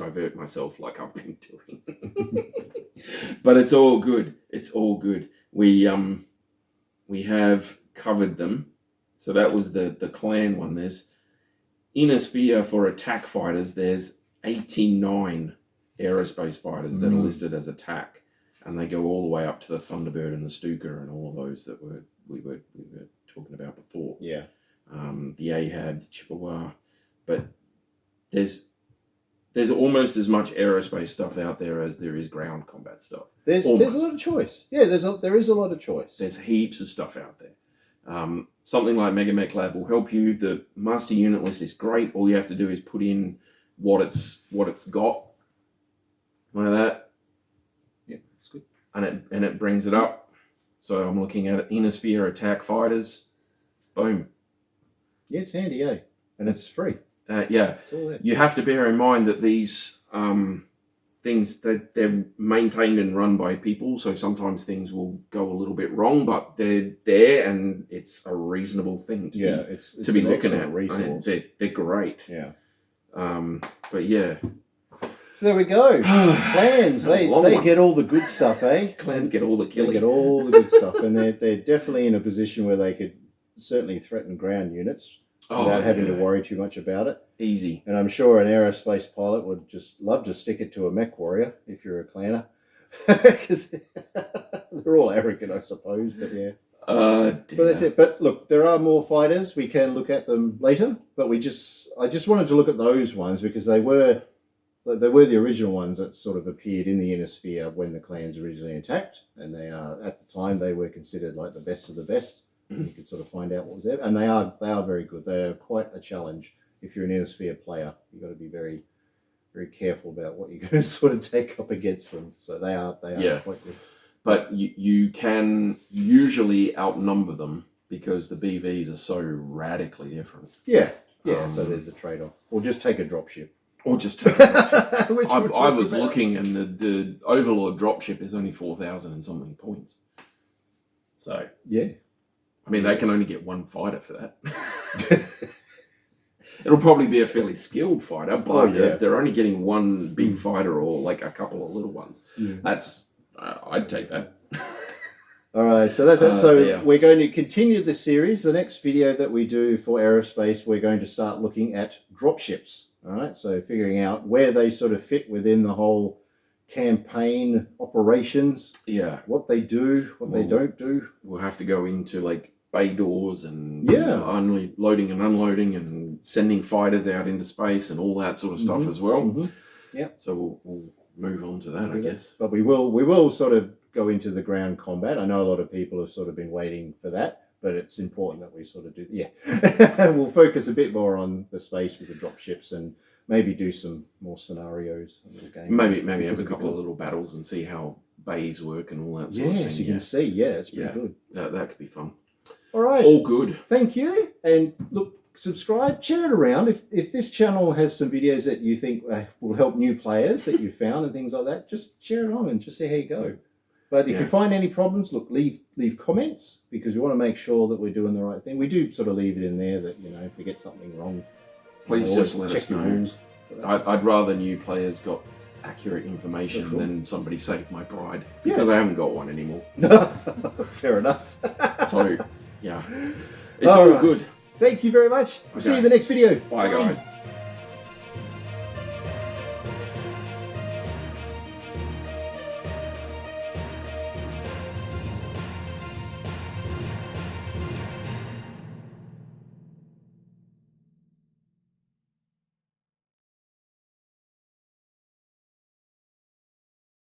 divert myself like I've been doing. But it's all good. It's all good. We have covered them. So that was the clan one. There's in a sphere for attack fighters, there's 89 aerospace fighters that are listed as attack, and they go all the way up to the Thunderbird and the Stuka and all of those that we were talking about before. Yeah. The Ahab, the Chippewa, but there's almost as much aerospace stuff out there as there is ground combat stuff. There's a lot of choice. Yeah, there is a lot of choice. There's heaps of stuff out there. Something like Mega Mech Lab will help you. The master unit list is great. All you have to do is put in what it's got, like that. Yeah, it's good. And it brings it up. So I'm looking at Inner Sphere attack fighters. Boom. Yeah, it's handy, eh? And it's free. Yeah. It's all there. You have to bear in mind that these things, they're maintained and run by people, so sometimes things will go a little bit wrong, but they're there, and it's a reasonable thing to be looking at. Resource. They're great. Yeah. But yeah. So there we go. Clans, they get all the good stuff, eh? Clans get all the killing. They get all the good stuff, and they're definitely in a position where they could certainly threaten ground units without having to worry too much about it. Easy. And I'm sure an aerospace pilot would just love to stick it to a mech warrior if you're a clanner. Because they're all arrogant, I suppose, but yeah. But that's it. But look, there are more fighters. We can look at them later, but I just wanted to look at those ones because they were the original ones that sort of appeared in the inner sphere when the clans originally attacked, and they are, at the time, they were considered like the best of the best. You could sort of find out what was there, and they are very good. They are quite a challenge if you're an inner sphere player. You've got to be very, very careful about what you're going to sort of take up against them. So they are quite good. But you can usually outnumber them because the BVs are so radically different. Yeah. So there's a trade-off, or just take a dropship. Or just take a dropship. I was looking, and the Overlord dropship is only 4,000 and something points. So yeah. I mean, they can only get one fighter for that. It'll probably be a fairly skilled fighter, but they're only getting one big fighter or like a couple of little ones. Yeah. That's I'd take that. All right, so that's it. So we're going to continue the series. The next video that we do for Aerospace, we're going to start looking at dropships. All right, so figuring out where they sort of fit within the whole campaign operations. Yeah. What they do, what they don't do. We'll have to go into like bay doors and only loading and unloading and sending fighters out into space and all that sort of stuff as well. Mm-hmm. Yeah. So we'll move on to that, I guess. But we will sort of go into the ground combat. I know a lot of people have sort of been waiting for that, but it's important that we sort of do. Yeah. We'll focus a bit more on the space with the dropships and maybe do some more scenarios in the game. Maybe have a couple of little battles and see how bays work and all that sort of thing. Yes, you can see. Yeah, it's pretty good. That could be fun. All right. All good. Thank you. And look, subscribe, share it around. If this channel has some videos that you think will help new players that you found and things like that, just share it on and just see how you go. But if you find any problems, look, leave comments because we want to make sure that we're doing the right thing. We do sort of leave it in there that, if we get something wrong, please just let us know. I'd rather new players got accurate information than somebody saved my pride because I haven't got one anymore. Fair enough. So, yeah. It's all good. Thank you very much. We'll see you in the next video. Bye. Guys.